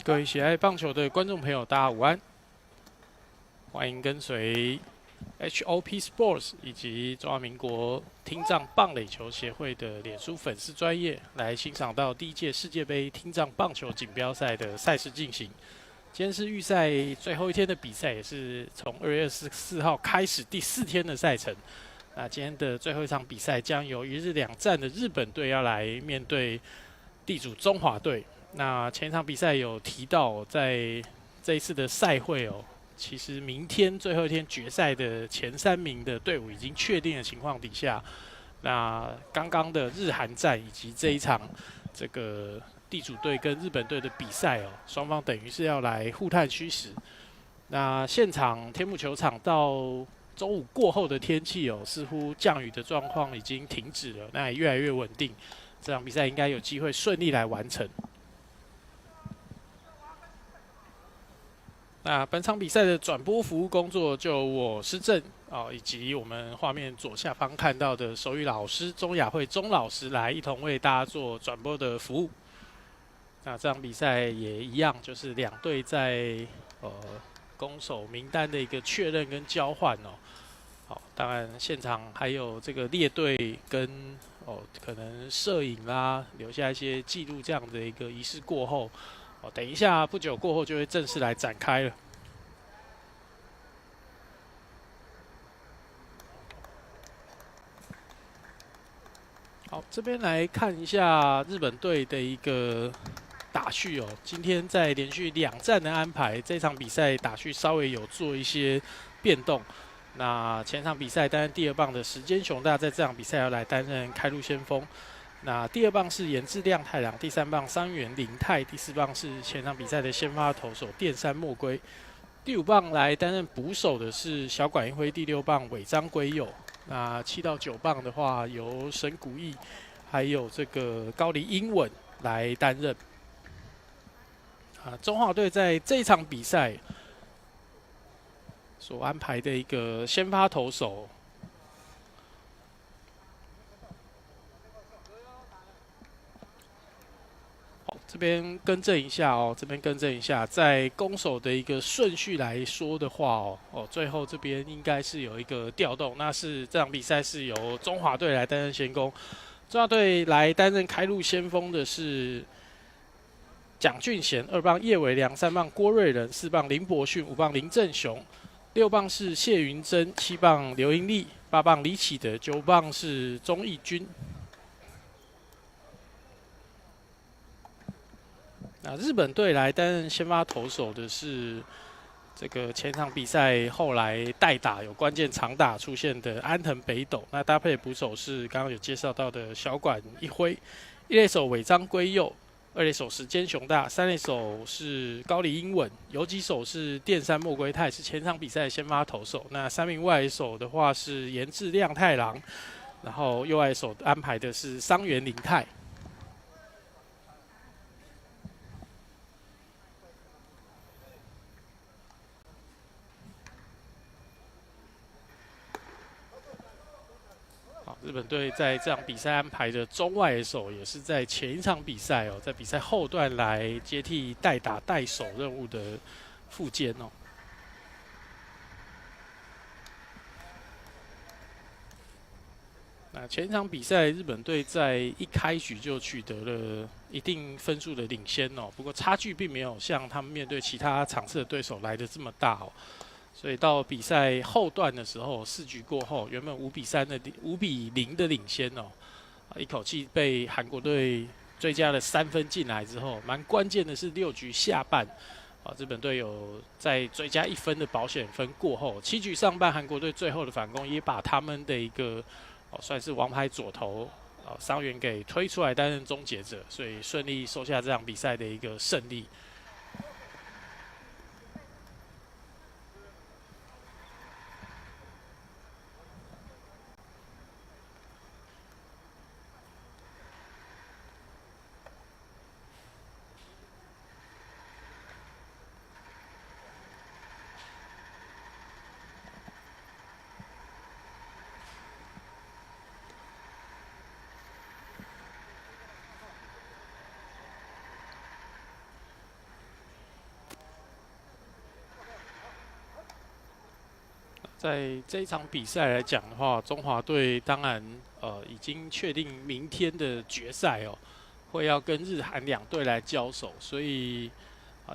各位喜爱棒球的观众朋友，大家午安！欢迎跟随 HOP Sports 以及中华民国听障棒垒球协会的脸书粉丝专业来欣赏到第一届世界杯听障棒球锦标赛的赛事进行。今天是预赛最后一天的比赛，也是从2月24号开始第4天的赛程。那今天的最后一场比赛将由1日2战的日本队要来面对地主中华队。那前一场比赛有提到，在这一次的赛会其实明天最后一天决赛的前3名的队伍已经确定的情况底下，那刚刚的日韩战以及这一场这个地主队跟日本队的比赛双方等于是要来互探虚实。那现场天母球场到中午过后的天气似乎降雨的状况已经停止了，那也越来越稳定，这场比赛应该有机会顺利来完成。那本场比赛的转播服务工作就我施正以及我们画面左下方看到的手语老师钟雅慧钟老师来一同为大家做转播的服务。那这场比赛也一样，就是两队在攻守名单的一个确认跟交换好，当然现场还有这个列队跟可能摄影啦，留下一些记录这样的一个仪式过后。等一下，不久过后就会正式来展开了。好，这边来看一下日本队的一个打序今天在连续2战的安排，这场比赛打序稍微有做一些变动。那前场比赛担任第2棒的时间雄大，在这场比赛要来担任开路先锋。那第2棒是岩志亮太郎，第3棒桑原绫太，第4棒是前场比赛的先发投手电山墨龟，第5棒来担任捕手的是小管一辉，第6棒尾张圭佑。那7到9棒的话，由神谷义还有这个高梨英文来担任。中华队在这一场比赛所安排的一个先发投手。这边更正一下在攻守的一个顺序来说的话最后这边应该是有一个调动，那是这场比赛是由中华队来担任先攻，中华队来担任开路先锋的是蒋俊贤，2棒叶伟良，3棒郭瑞仁，4棒林伯逊，5棒林正雄，6棒是谢云珍，7棒刘英利，8棒李启德，9棒是钟义军。那日本队来担任先发投手的是这个前场比赛后来代打有关键长打出现的安藤北斗，那搭配的捕手是刚刚有介绍到的小管一辉，一垒手尾张圭佑，二垒手时间雄大，三垒手是高梨英文，游击手是电山墨龟太，是前场比赛的先发投手。那3名外野手的话是岩志亮太郎，然后右外野手安排的是桑原绫太。日本队在这场比赛安排的中外野手，也是在前一场比赛在比赛后段来接替代打代守任务的副监那前一场比赛，日本队在一开局就取得了一定分数的领先不过差距并没有像他们面对其他场次的对手来的这么大所以到比赛后段的时候，4局过后，原本5比0的领先一口气被韩国队追加了3分进来之后，蛮关键的是6局下半，日本队有在追加1分的保险分过后，7局上半韩国队最后的反攻也把他们的一个算是王牌左投桑原给推出来担任终结者，所以顺利收下这场比赛的一个胜利。在这一场比赛来讲的话，中华队当然已经确定明天的决赛会要跟日韩两队来交手，所以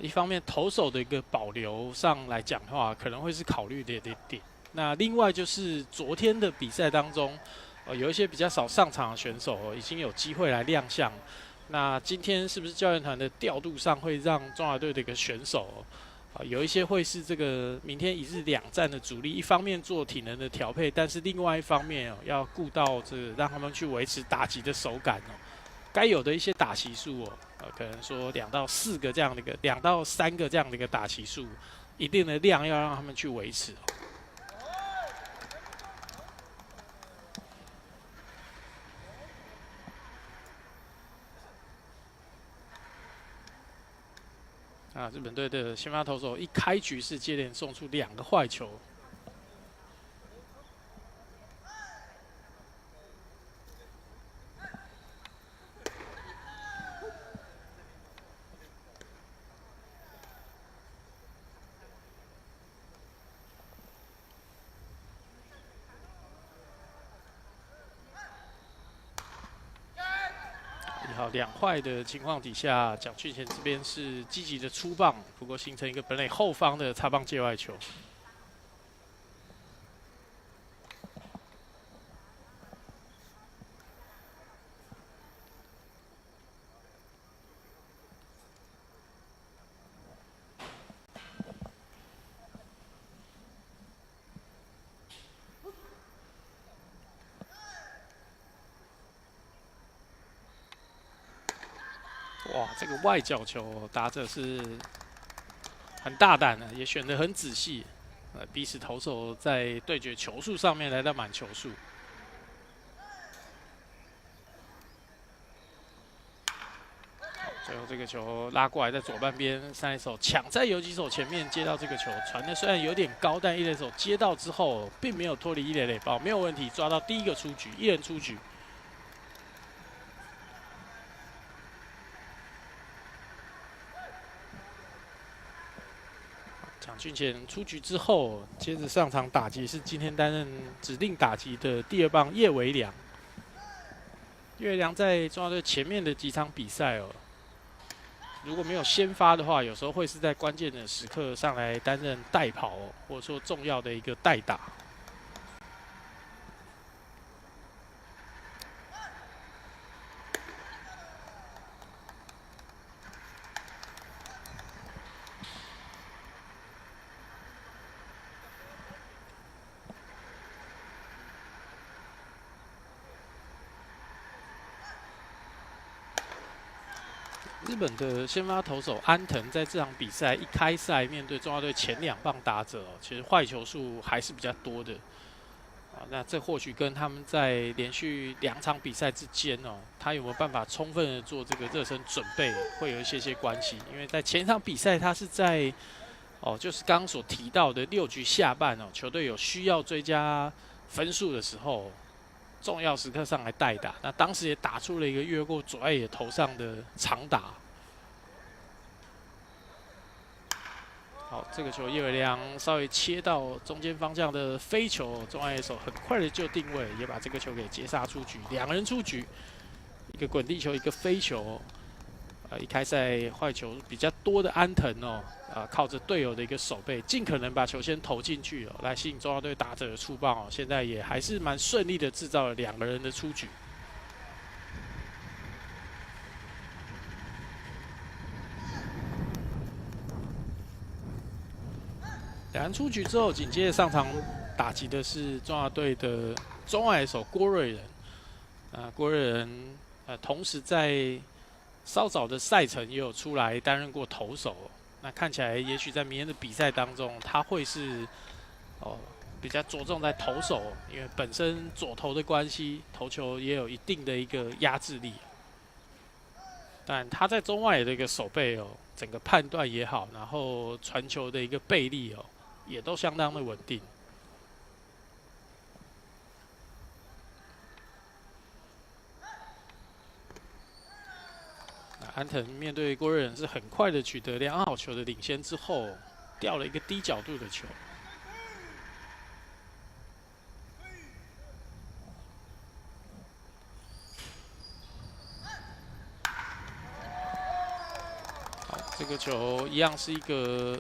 一方面投手的一个保留上来讲的话，可能会是考虑的点。那另外就是昨天的比赛当中，有一些比较少上场的选手已经有机会来亮相。那今天是不是教练团的调度上会让中华队的一个选手有一些会是这个明天一日两战的主力，一方面做体能的调配，但是另外一方面要顾到这个让他们去维持打击的手感该有的一些打击数可能说2到4个这样的一个2到3个这样的一个打击数，一定的量要让他们去维持日本队的先发投手一开局是接连送出2个坏球。好，2坏的情况底下，蒋俊贤这边是积极的出棒，不过形成一个本垒后方的擦棒界外球。哇，这个外角球打者是很大胆的，也选得很仔细，逼使投手在对决球数上面来到满球数。最后这个球拉过来，在左半边，三垒手抢在游击手前面接到这个球，传的虽然有点高，但一垒手接到之后，并没有脱离一垒垒包，没有问题，抓到第一个出局，一人出局。蒋俊贤出局之后，接着上场打击是今天担任指定打击的第2棒叶维良。叶维良在中华队前面的几场比赛如果没有先发的话，有时候会是在关键的时刻上来担任代跑或者说重要的一个代打。日本的先发投手安藤在这场比赛一开赛面对中华队前2棒打者其实坏球数还是比较多的那这或许跟他们在连续2场比赛之间他有没有办法充分的做这个热身准备，会有一些关系。因为在前一场比赛，他是在就是刚刚所提到的6局下半球队有需要追加分数的时候，重要时刻上来代打，那当时也打出了一个越过左外野头上的长打。好，这个球叶伟良稍微切到中间方向的飞球，中外野手很快的就定位，也把这个球给截杀出局，2人出局，一个滚地球，一个飞球。一开赛坏球比较多的安藤靠着队友的一个守备，尽可能把球先投进去来吸引中华队打者的出棒现在也还是蛮顺利的制造了2个人的出局。2人出局之后，紧接着上场打击的是中华队的中外野手郭瑞仁。郭瑞仁同时在稍早的赛程也有出来担任过投手，那看起来也许在明天的比赛当中，他会是比较着重在投手，因为本身左投的关系，投球也有一定的一个压制力。但他在中外野的一个手背整个判断也好，然后传球的一个背力也都相当的稳定。安藤面对郭瑞仁是很快的取得2好球的领先之后，掉了一个低角度的球。这个球一样是一个，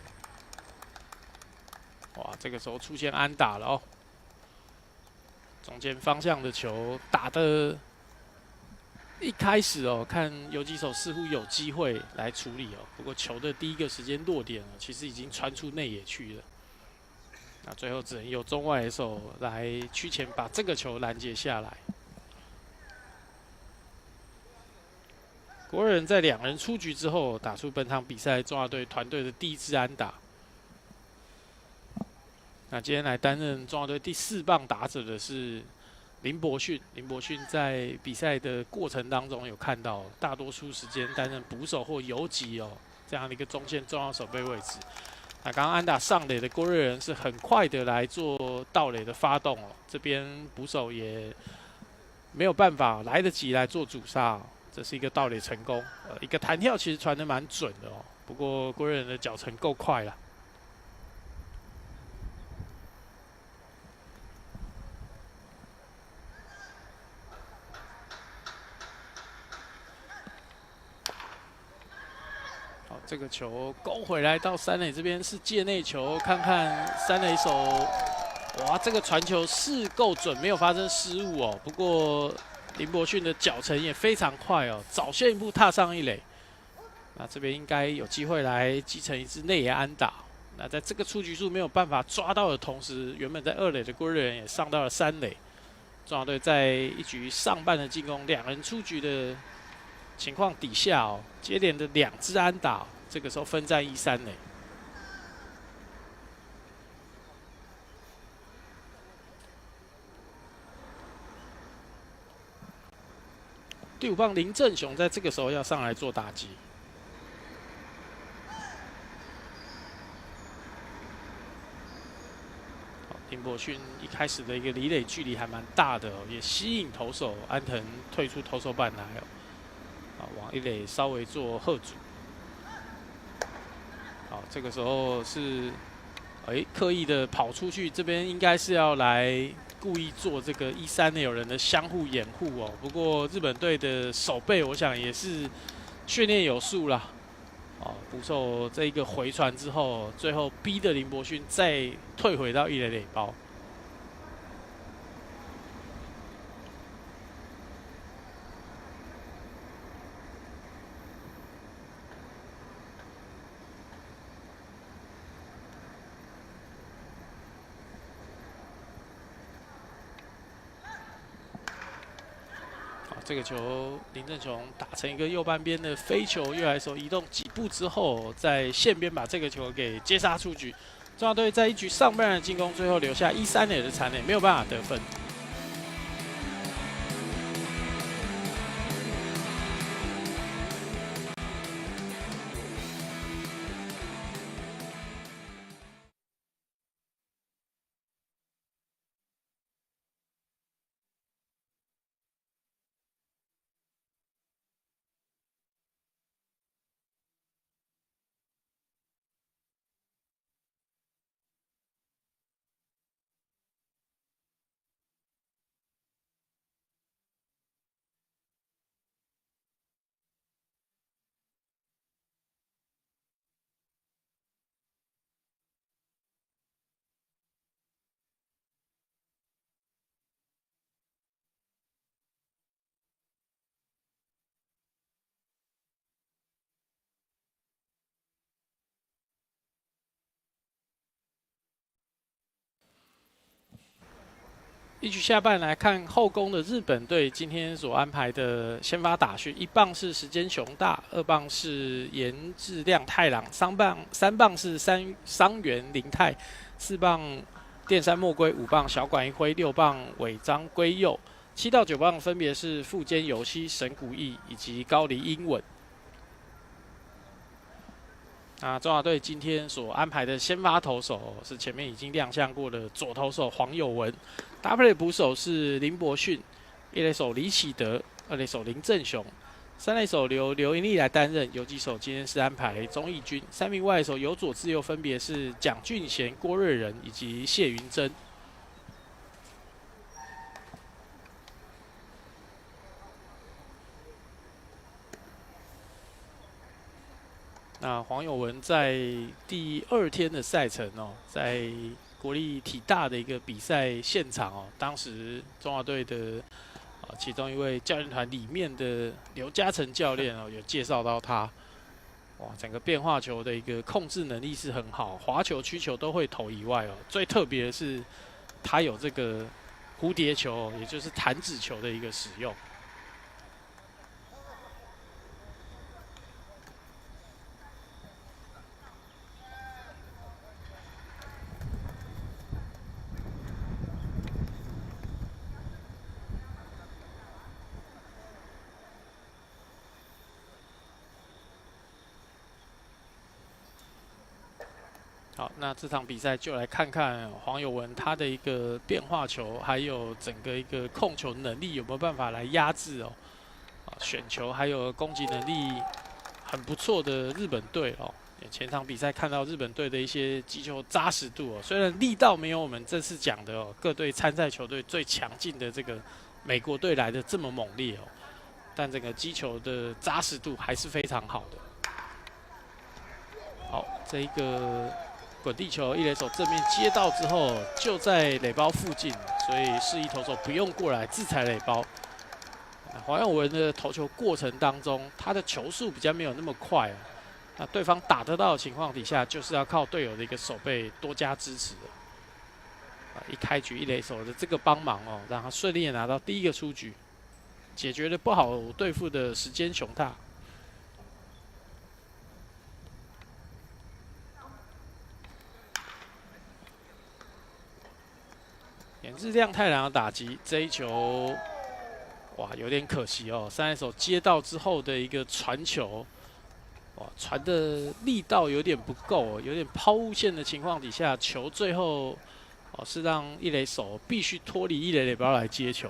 哇，这个时候出现安打了哦。中间方向的球打的，一开始哦，看游击手似乎有机会来处理哦，不过球的第一个时间落点哦，其实已经传出内野去了。那最后只能由中外野手来趋前把这个球拦截下来。国人在2人出局之后，打出本场比赛中华队团队的第1支安打。那今天来担任中华队第4棒打者的是林伯逊。林伯逊在比赛的过程当中有看到，大多数时间担任捕手或游击哦这样的一个中线重要守备位置。那刚刚安打上垒的郭瑞仁是很快的来做盗垒的发动哦，这边捕手也没有办法来得及来做阻杀哦，这是一个盗垒成功。一个弹跳其实传得蛮准的哦，不过郭瑞仁的脚程够快了。好，这个球勾回来到三垒这边是界内球，看看三垒手，哇，这个传球是够准，没有发生失误哦。不过林伯逊的脚程也非常快哦，早先一步踏上一垒。那这边应该有机会来击成一支内野安打。那在这个出局数没有办法抓到的同时，原本在2垒的郭瑞仁也上到了3垒。中华队在一局上半的进攻2人出局的情况底下哦，接连的2支安打，这个时候分占1、3垒。第5棒林正雄在这个时候要上来做打击。林伯逊一开始的一个离垒距离还蛮大的哦，也吸引投手安藤退出投手板来哦，往一垒稍微做贺阻。好，这个时候是刻意的跑出去，这边应该是要来故意做这个1、3垒有人的相互掩护哦。不过日本队的守备，我想也是训练有素啦。哦，捕手这一个回传之后，最后逼的林伯逊再退回到1垒垒包。这个球林正雄打成一个右半边的飞球，右来手移动几步之后，在线边把这个球给接杀出局。中华队在一局上半的进攻，最后留下1、3垒的残垒，没有办法得分。一局下半来看后攻的日本队今天所安排的先发打序，1棒是时间雄大，2棒是岩质亮太郎，3棒是桑原绫太，4棒电山墨龟，5棒小管一辉，6棒尾张圭佑，7到9棒分别是富坚由希、神谷义以及高梨英文。那中华队今天所安排的先发投手是前面已经亮相过的左投手黄友文，搭配的捕手是林伯逊，一垒手李启德，二垒手林正雄，三垒手刘盈利来担任，游击手今天是安排钟义军，3名外野手由左至右分别是蒋俊贤、郭瑞仁以及谢云珍。那黄友文在第2天的赛程哦，在国立体大的一个比赛现场哦，当时中华队的其中一位教练团里面的刘嘉诚教练哦，有介绍到他，哇，整个变化球的一个控制能力是很好，滑球、曲球都会投以外哦，最特别的是他有这个蝴蝶球，也就是弹指球的一个使用。好，那这场比赛就来看看黄友文他的一个变化球，还有整个一个控球能力有没有办法来压制哦。选球还有攻击能力很不错的日本队哦。前场比赛看到日本队的一些击球扎实度哦，虽然力道没有我们这次讲的哦各队参赛球队最强劲的这个美国队来的这么猛烈哦，但这个击球的扎实度还是非常好的。好，这一个滚地球，一垒手正面接到之后，就在垒包附近，所以示意投手不用过来自踩垒包。黄耀文的投球过程当中，他的球速比较没有那么快啊。那对方打得到的情况底下，就是要靠队友的一个手背多加支持的。一开局一垒手的这个帮忙哦，让他顺利的拿到第1个出局，解决了不好对付的时间熊踏。岩志亮太郎的打击，这一球，哇，有点可惜哦。3垒手接到之后的一个传球，哇，传的力道有点不够，有点抛物线的情况底下，球最后是让一垒手必须脱离一垒垒包来接球，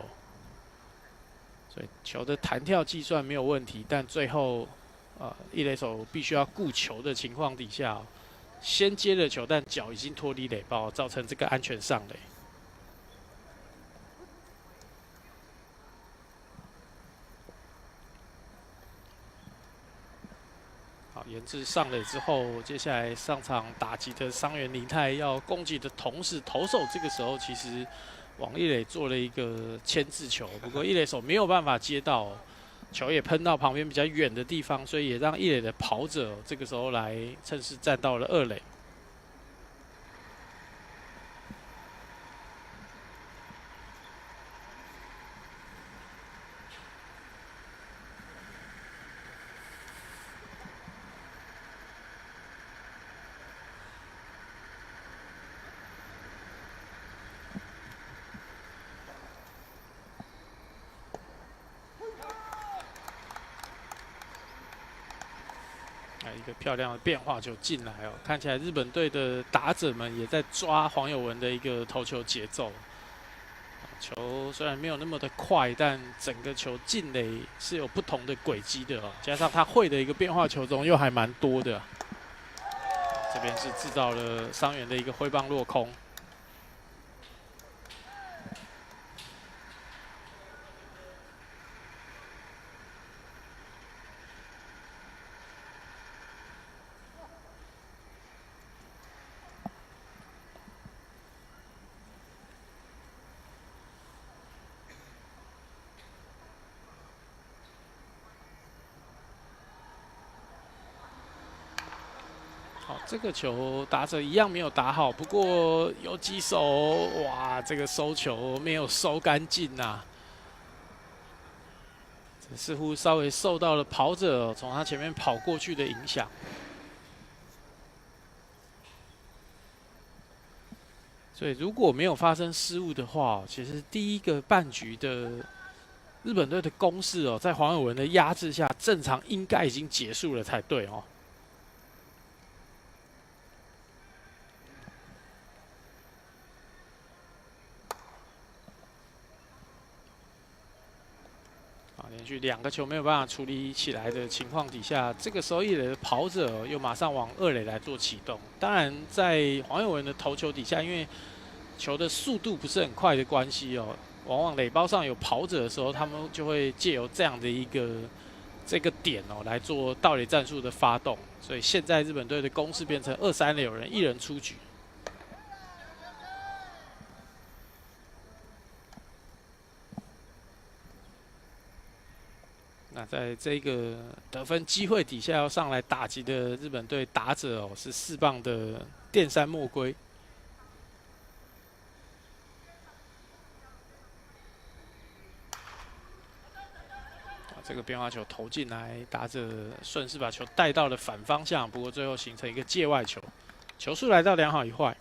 所以球的弹跳计算没有问题，但最后一垒手必须要顾球的情况底下，先接了球，但脚已经脱离垒包，造成这个安全上垒。岩志上垒之后，接下来上场打击的伤员林泰要攻击的同时，投手这个时候其实往一垒做了一个牵制球，不过一垒手没有办法接到，球也喷到旁边比较远的地方，所以也让一垒的跑者这个时候来趁势站到了2垒。一个漂亮的变化球进来哦，看起来日本队的打者们也在抓黄友文的一个投球节奏。球虽然没有那么的快，但整个球进垒是有不同的轨迹的哦，加上他会的一个变化球中又还蛮多的。这边是制造了伤员的一个挥棒落空。好，这个球打者一样没有打好，不过游击手哇，这个收球没有收干净呐，似乎稍微受到了跑者从他前面跑过去的影响。所以如果没有发生失误的话，其实第1个半局的日本队的攻势哦，在黄友文的压制下，正常应该已经结束了才对哦。连续2个球没有办法处理起来的情况底下，这个时候一垒的跑者又马上往2垒来做启动。当然，在黄友文的投球底下，因为球的速度不是很快的关系哦，往往垒包上有跑者的时候，他们就会借由这样的一个这个点哦来做盗垒战术的发动，所以现在日本队的攻势变成2、3垒有人1人出局。那在这个得分机会底下要上来打击的日本队打者哦，是4棒的电山墨龟。这个变化球投进来，打者顺势把球带到了反方向，不过最后形成一个界外球，球数来到2好1坏。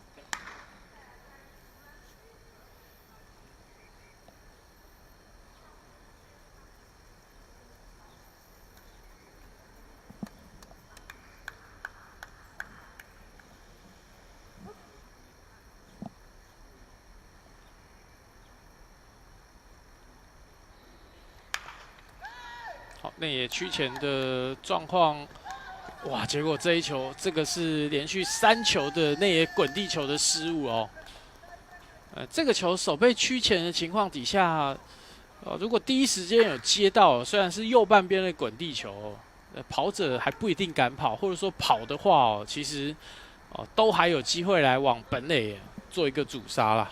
好，内野区前的状况，哇！结果这一球，这个是连续3球的内野滚地球的失误哦。这个球手被区前的情况底下，如果第一时间有接到，虽然是右半边的滚地球，跑者还不一定敢跑，或者说跑的话哦，其实都还有机会来往本垒做一个阻杀啦。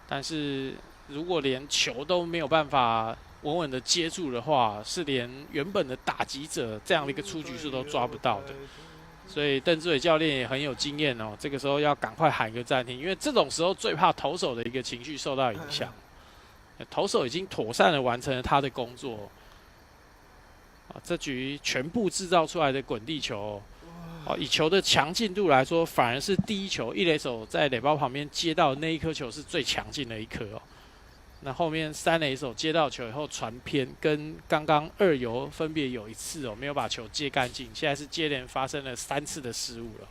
但是如果连球都没有办法稳稳的接住的话，是连原本的打击者这样的一个出局数都抓不到的。所以邓志伟教练也很有经验哦，这个时候要赶快喊一个暂停，因为这种时候最怕投手的一个情绪受到影响。投手已经妥善的完成了他的工作，这局全部制造出来的滚地球，以球的强劲度来说，反而是第一球一垒手在垒包旁边接到的那一颗球是最强劲的一颗哦。那后面3垒手接到球以后传偏，跟刚刚2游分别有1次没有把球接干净，现在是接连发生了3次的失误了。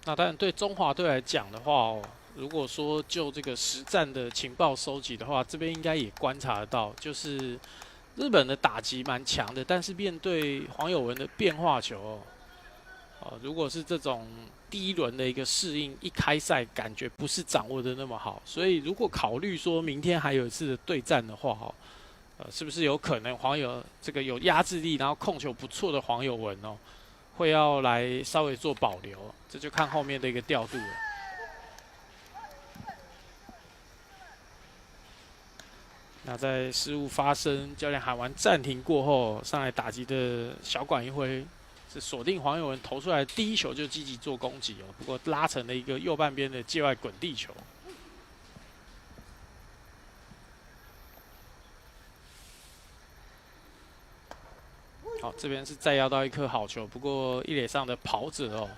那当然，对中华队来讲的话如果说就这个实战的情报收集的话，这边应该也观察得到，就是日本的打击蛮强的，但是面对黄有文的变化球如果是这种第一轮的一个适应，一开赛感觉不是掌握的那么好，所以如果考虑说明天还有一次的对战的话是不是有可能这个有压制力，然后控球不错的黄有文会要来稍微做保留，这就看后面的一个调度了。那在失误发生，教练喊完暂停过后，上来打击的小管一挥，是锁定黄有文投出来的第一球就积极做攻击不过拉成了一个右半边的界外滚地球。好，这边是再要到一颗好球，不过一垒上的跑者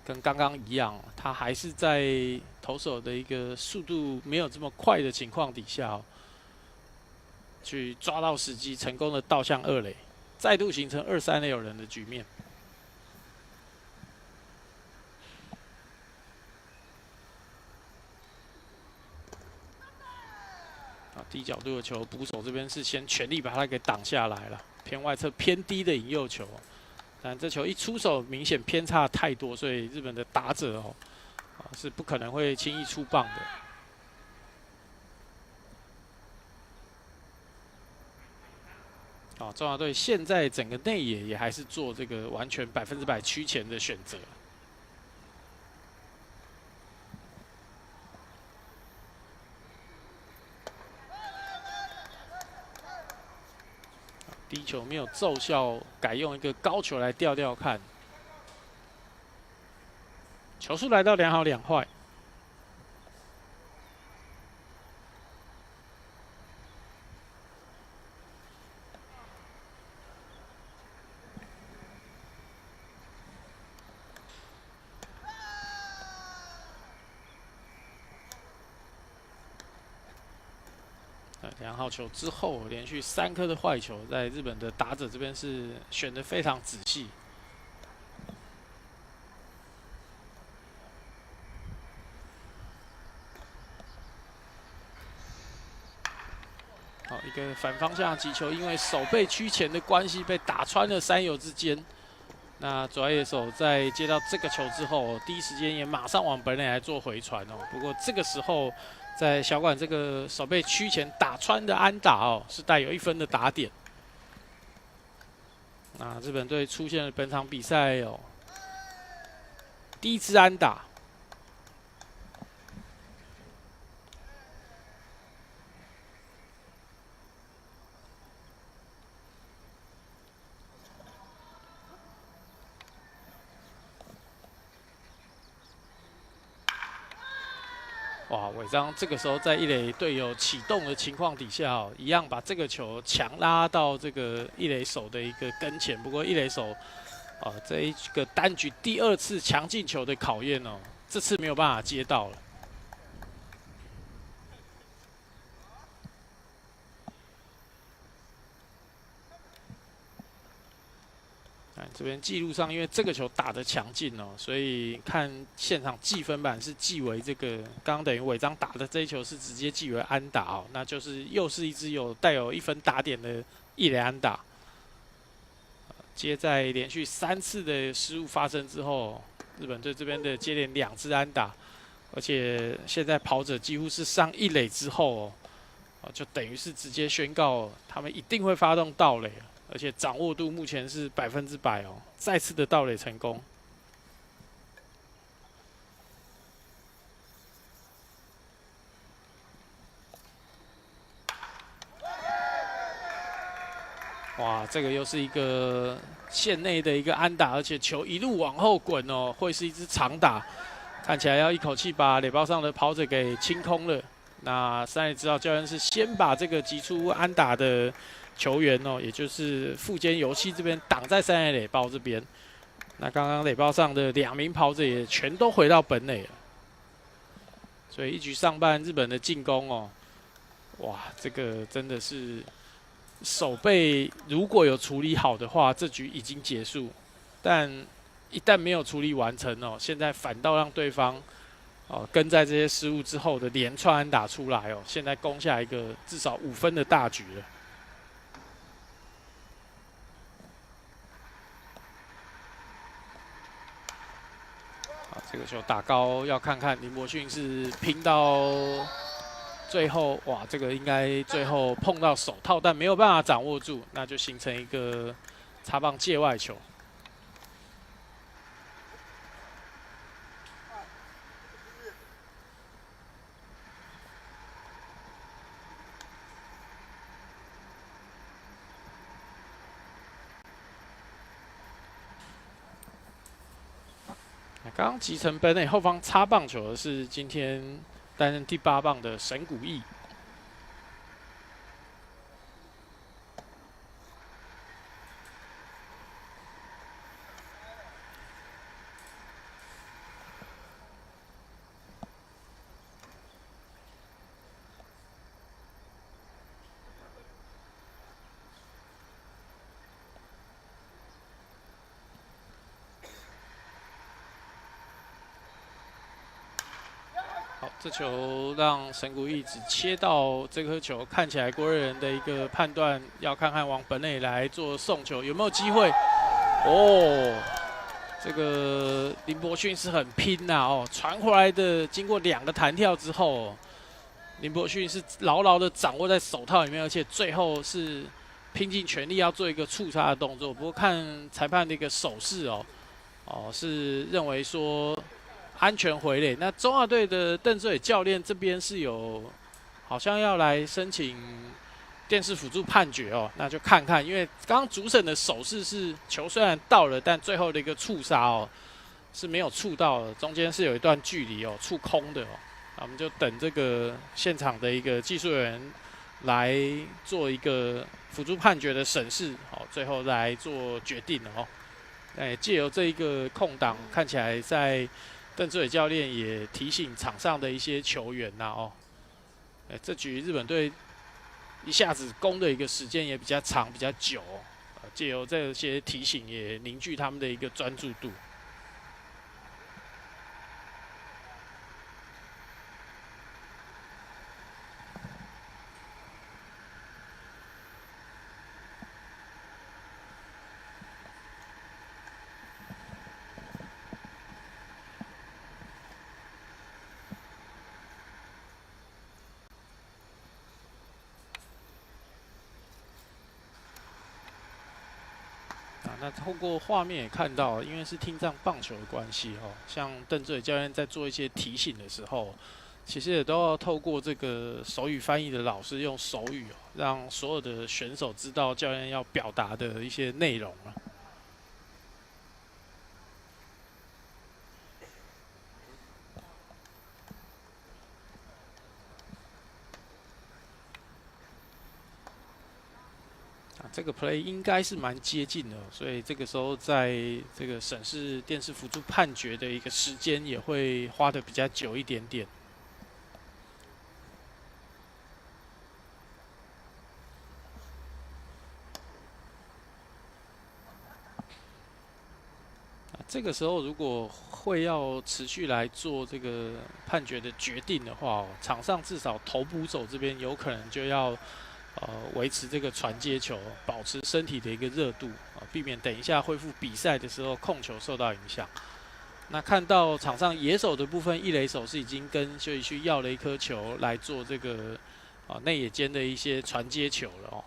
跟刚刚一样，他还是在投手的一个速度没有这么快的情况底下去抓到时机，成功的倒向2垒，再度形成2、3垒有人的局面。低角度的球，捕手这边是先全力把它给挡下来了，偏外侧偏低的引诱球，但这球一出手明显偏差太多，所以日本的打者是不可能会轻易出棒的。中华队现在整个内野也还是做这个完全100%区前的选择。低球没有奏效，改用一个高球来吊吊看。球数来到2好2坏。2号球之后，连续3颗的坏球，在日本的打者这边是选得非常仔细。好，一个反方向的击球，因为手背屈前的关系被打穿了三游之间。那左外野手在接到这个球之后，第一时间也马上往本垒来做回传哦。不过这个时候，在小管这个手背屈前打穿的安打哦，是带有1分的打点。那日本队出现了本场比赛哦第一支安打。哇，尾章这个时候在一垒队友启动的情况底下哦，一样把这个球强拉到这个一垒手的一个跟前。不过一垒手，这一个单局第2次强进球的考验哦，这次没有办法接到了。这边记录上，因为这个球打得强劲哦，所以看现场计分板是记为这个刚刚等于尾章打的这一球是直接记为安打哦，那就是又是一支带有1分打点的一垒安打。接在连续3次的失误发生之后，日本队这边的接连2支安打，而且现在跑者几乎是上一垒之后哦，就等于是直接宣告他们一定会发动盗垒。而且掌握度目前是100%哦，再次的盗垒成功。哇，这个又是一个线内的一个安打，而且球一路往后滚哦，会是一支长打，看起来要一口气把垒包上的跑者给清空了。那三垒指导教练是先把这个击出安打的球员哦，也就是富坚游戏这边挡在三垒垒包这边。那刚刚垒包上的2名跑者也全都回到本垒了。所以一局上半日本的进攻哦，哇，这个真的是手背如果有处理好的话，这局已经结束。但一旦没有处理完成哦，现在反倒让对方跟在这些失误之后的连串安打出来哦，现在攻下一个至少5分的大局了。这个球打高，要看看林伯逊是拼到最后，哇，这个应该最后碰到手套，但没有办法掌握住，那就形成一个擦棒界外球。刚刚集成本垒后方擦棒球的是今天担任第8棒的神谷义。好，这球让神谷义只切到这颗球，看起来郭瑞仁的一个判断要看看往本垒来做送球有没有机会。哦，这个林伯逊是很拼呐哦，传回来的经过2个弹跳之后，林伯逊是牢牢的掌握在手套里面，而且最后是拼尽全力要做一个触杀的动作。不过看裁判的一个手势是认为说安全回垒。那中华队的邓志伟教练这边是有好像要来申请电视辅助判决哦，那就看看，因为刚刚主审的手势是球虽然到了，但最后的一个触杀哦是没有触到的，中间是有一段距离哦，触空的哦。我们就等这个现场的一个技术员来做一个辅助判决的审视，最后来做决定了哦。借由这一个空档，看起来在邓志伟教练也提醒场上的一些球员这局日本队一下子攻的一个时间也比较长、比较久借由这些提醒也凝聚他们的一个专注度。那透过画面也看到，因为是听障棒球的关系哦，像邓志伟教练在做一些提醒的时候，其实也都要透过这个手语翻译的老师用手语哦，让所有的选手知道教练要表达的一些内容啊。这个 play 应该是蛮接近的，所以这个时候在这个审视电视辅助判决的一个时间也会花的比较久一点点。这个时候如果会要持续来做这个判决的决定的话，场上至少投捕手这边有可能就要维持这个传接球，保持身体的一个热度啊，避免等一下恢复比赛的时候控球受到影响。那看到场上野手的部分，一垒手是已经跟休息区要了一颗球来做这个内野间的一些传接球了哦。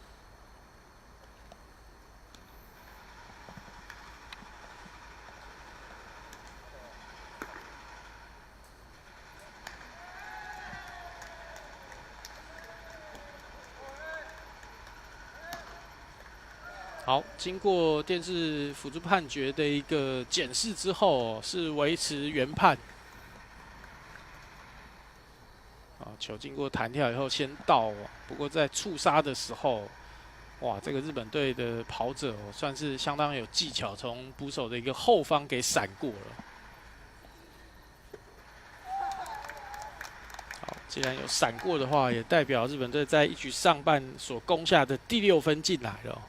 好，经过电视辅助判决的一个检视之后，是维持原判。球经过弹跳以后先到，不过在触杀的时候，哇，这个日本队的跑者算是相当有技巧，从捕手的一个后方给闪过了。好，既然有闪过的话，也代表日本队在一局上半所攻下的第6分进来了。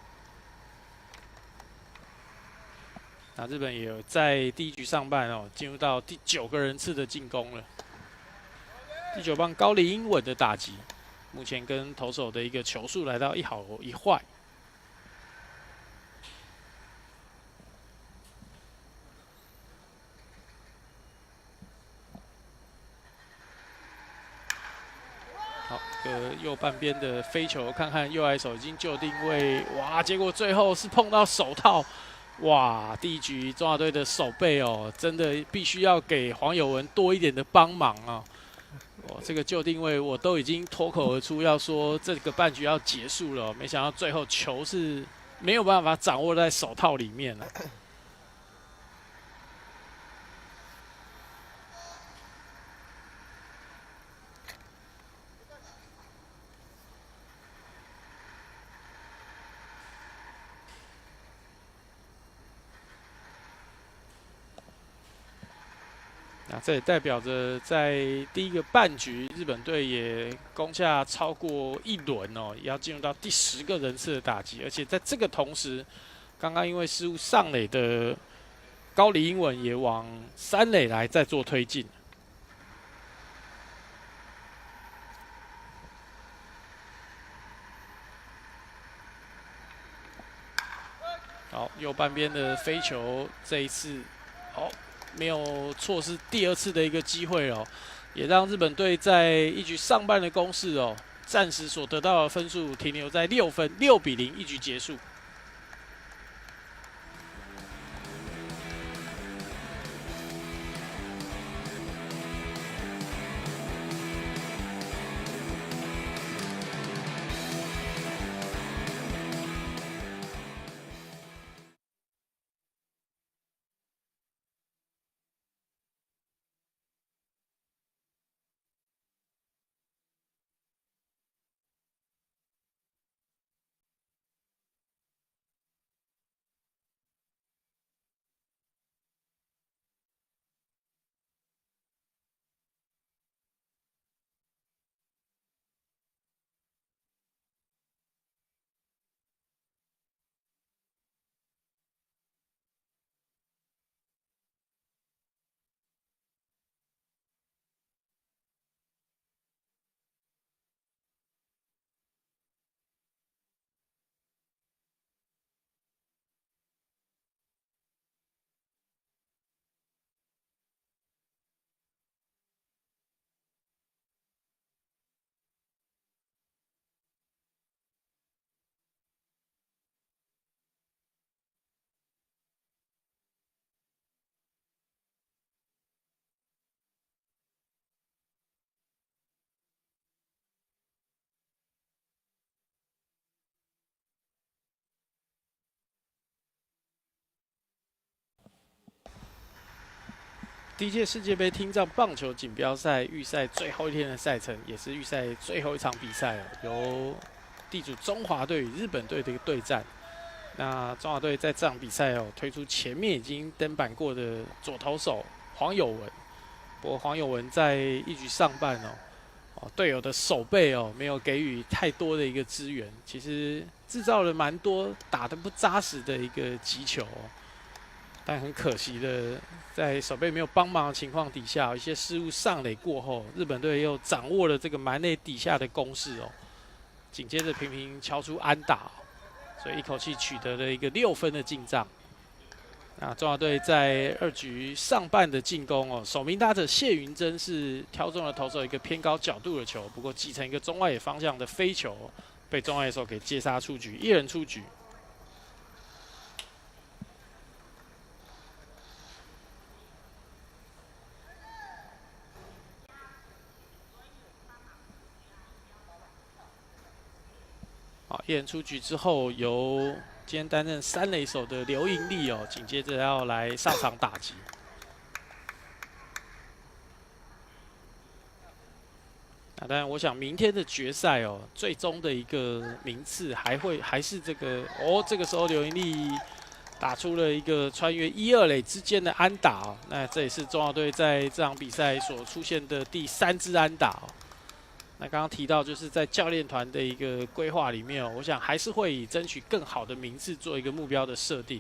那日本也有在第一局上半进入到第9个人次的进攻了。第9棒高梨英文的打击，目前跟投手的一个球数来到1好1坏。好，右半边的飞球，看看右外手已经就定位，哇！结果最后是碰到手套，哇！第一局中华队的守备真的必须要给黄友文多一点的帮忙啊！这个就定位我都已经脱口而出要说这个半局要结束了，没想到最后球是没有办法掌握在手套里面了。那这也代表着在第一个半局，日本队也攻下超过1轮哦，也要进入到第10个人次的打击，而且在这个同时，刚刚因为失误上垒的高梨英文也往3垒来再做推进。好，右半边的飞球这一次，没有错失第2次的一个机会哦，也让日本队在一局上半的攻势暂时所得到的分数停留在6分，6比0，一局结束。第一届世界杯听障棒球锦标赛预赛最后一天的赛程，也是预赛最后一场比赛哦，由地主中华队与日本队的一个对战。那中华队在这场比赛哦，推出前面已经登板过的左投手黄友文，不过黄友文在一局上半队友的手背没有给予太多的一个支援，其实制造了蛮多打得不扎实的一个击球但很可惜的，在手背没有帮忙的情况底下，一些失误上垒过后，日本队又掌握了这个蛮内底下的攻势紧接着频频敲出安打所以一口气取得了一个6分的进账。那中华队在2局上半的进攻首名打者谢云珍是挑中了投手一个偏高角度的球，不过击成一个中外野方向的飞球，被中外野手给接杀出局，1人出局。好，1人出局之后，由今天担任3垒手的刘盈利紧接着要来上场打击。当然，我想明天的决赛最终的一个名次还是这个这个时候刘盈利打出了一个穿越1、2垒之间的安打那这也是中华队在这场比赛所出现的第3支安打那刚刚提到，就是在教练团的一个规划里面我想还是会以争取更好的名次做一个目标的设定。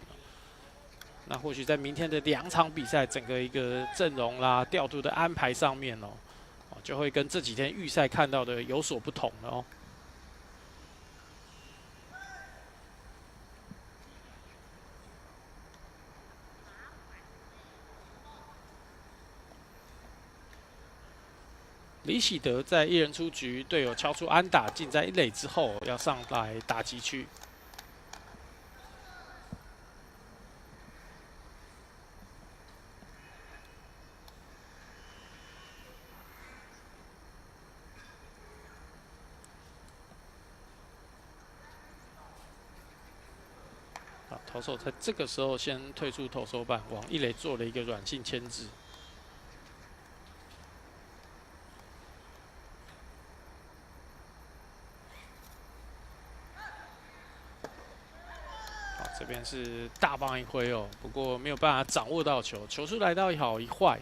那或许在明天的2场比赛，整个一个阵容啦、调度的安排上面就会跟这几天预赛看到的有所不同了李喜德在1人出局，队友敲出安打，进在1垒之后，要上来打击区。投手在这个时候先退出投手板，往1垒做了一个软性牵制。这边是大棒一挥不过没有办法掌握到球，球速来到一好一坏。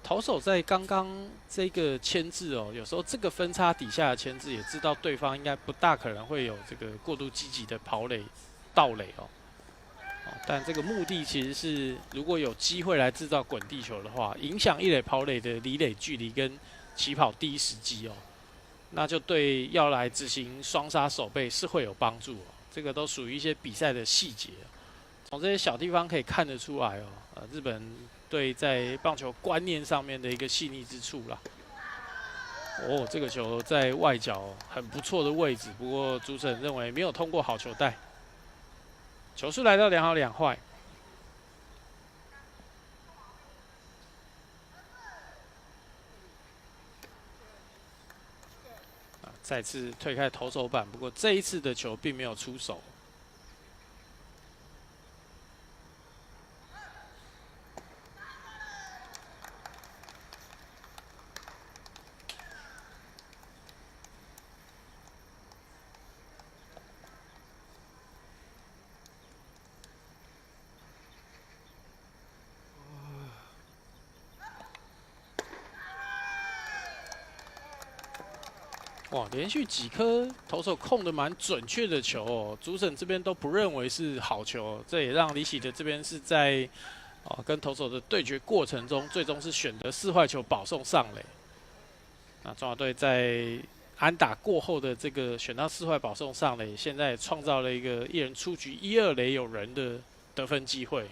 投手在刚刚这个牵制有时候这个分差底下的牵制，也知道对方应该不大可能会有这个过度积极的跑垒、盗垒但这个目的其实是，如果有机会来制造滚地球的话，影响1垒跑垒的离垒距离跟起跑第一时机那就对要来执行双杀守备是会有帮助这个都属于一些比赛的细节，从这些小地方可以看得出来日本队在棒球观念上面的一个细腻之处啦。这个球在外角很不错的位置，不过主审认为没有通过好球带。球速来到2好2坏。再次推开投手板，不过这一次的球并没有出手。哇，连续几颗投手控的蛮准确的球主审这边都不认为是好球，这也让李喜德这边是在跟投手的对决过程中，最终是选择4坏球保送上垒。那中华队在安打过后的这个选到4坏保送上垒，现在也创造了一个1人出局1、2垒有人的得分机会。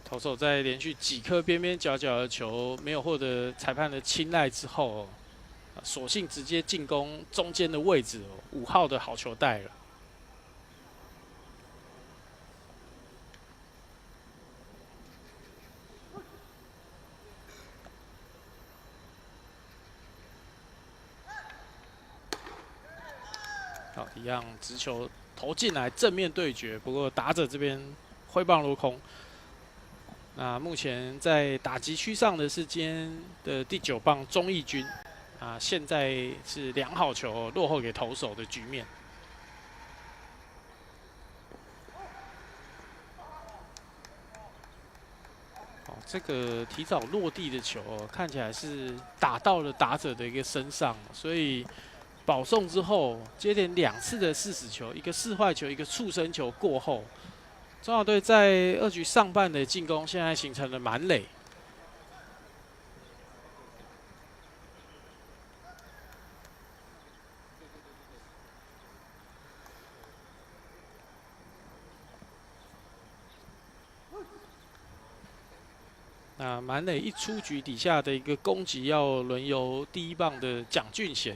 投手在连续几颗边边角角的球没有获得裁判的青睐之后，索性直接进攻中间的位置5号的好球带了。好，一样直球投进来，正面对决。不过打者这边挥棒落空。那目前在打击区上的是今天的第9棒钟义军，啊，现在是2好球落后给投手的局面。哦，这个提早落地的球看起来是打到了打者的一个身上，所以保送之后，接连2次的40球，一个四坏球，一个触身球过后。中华队在2局上半的进攻，现在形成了满垒。那满垒一出局底下的一个攻击，要轮由第1棒的蒋俊贤。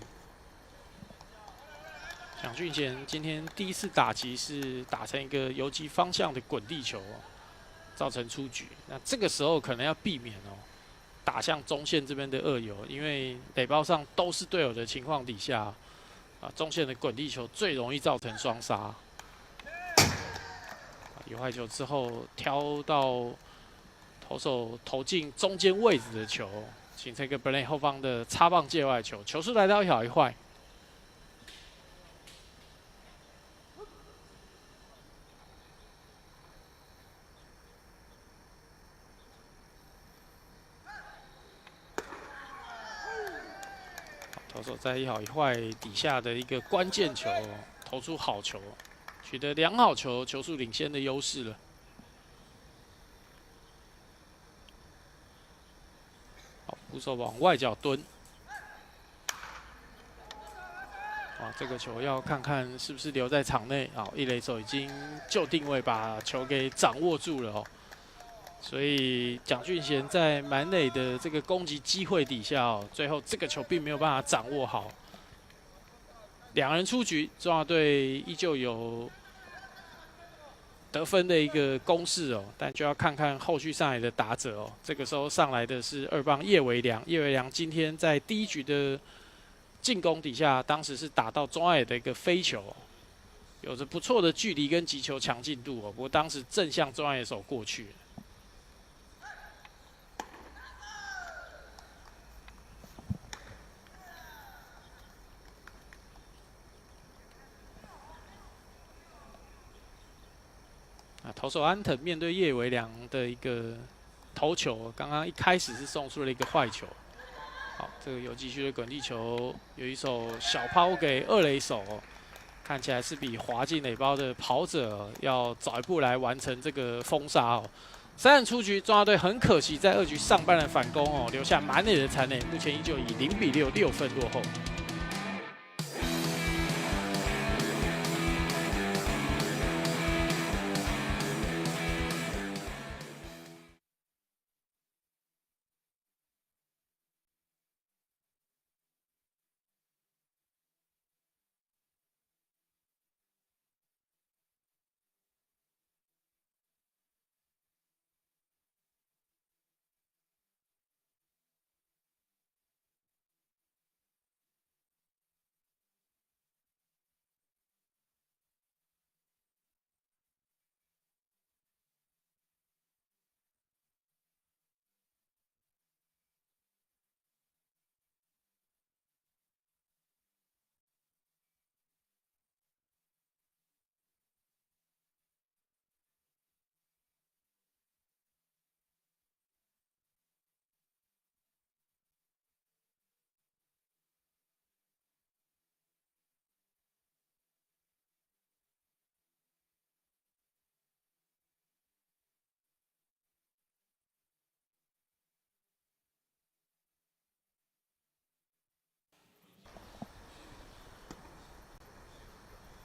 蒋俊贤今天第1次打击是打成一个游击方向的滚地球，造成出局。那这个时候可能要避免打向中线这边的2游，因为垒包上都是队友的情况底下，中线的滚地球最容易造成双杀。有坏球之后挑到投手投进中间位置的球，形成一个本垒后方的插棒界外球，球速来到1好1坏。投手在1好1坏底下的一个关键球，投出好球，取得2好球，球速领先的优势了。好，捕手往外角蹲。这个球要看看是不是留在场内。好，一垒手已经就定位把球给掌握住了哦。所以蒋俊贤在满垒的这个攻击机会底下最后这个球并没有办法掌握好。2人出局，中华队依旧有得分的一个攻势但就要看看后续上来的打者这个时候上来的是2棒叶维良，叶维良今天在第1局的进攻底下，当时是打到中外野的一个飞球，有着不错的距离跟击球强劲度不过当时正向中外野手过去。投手安藤面对叶维良的一个投球，刚刚一开始是送出了一个坏球。好，这个游击区的滚地球有一手小抛给2垒手，看起来是比滑进垒包的跑者要早一步来完成这个封杀3人出局，中华队很可惜在2局上半的反攻留下满垒的残垒，目前依旧以0比6 6分落后。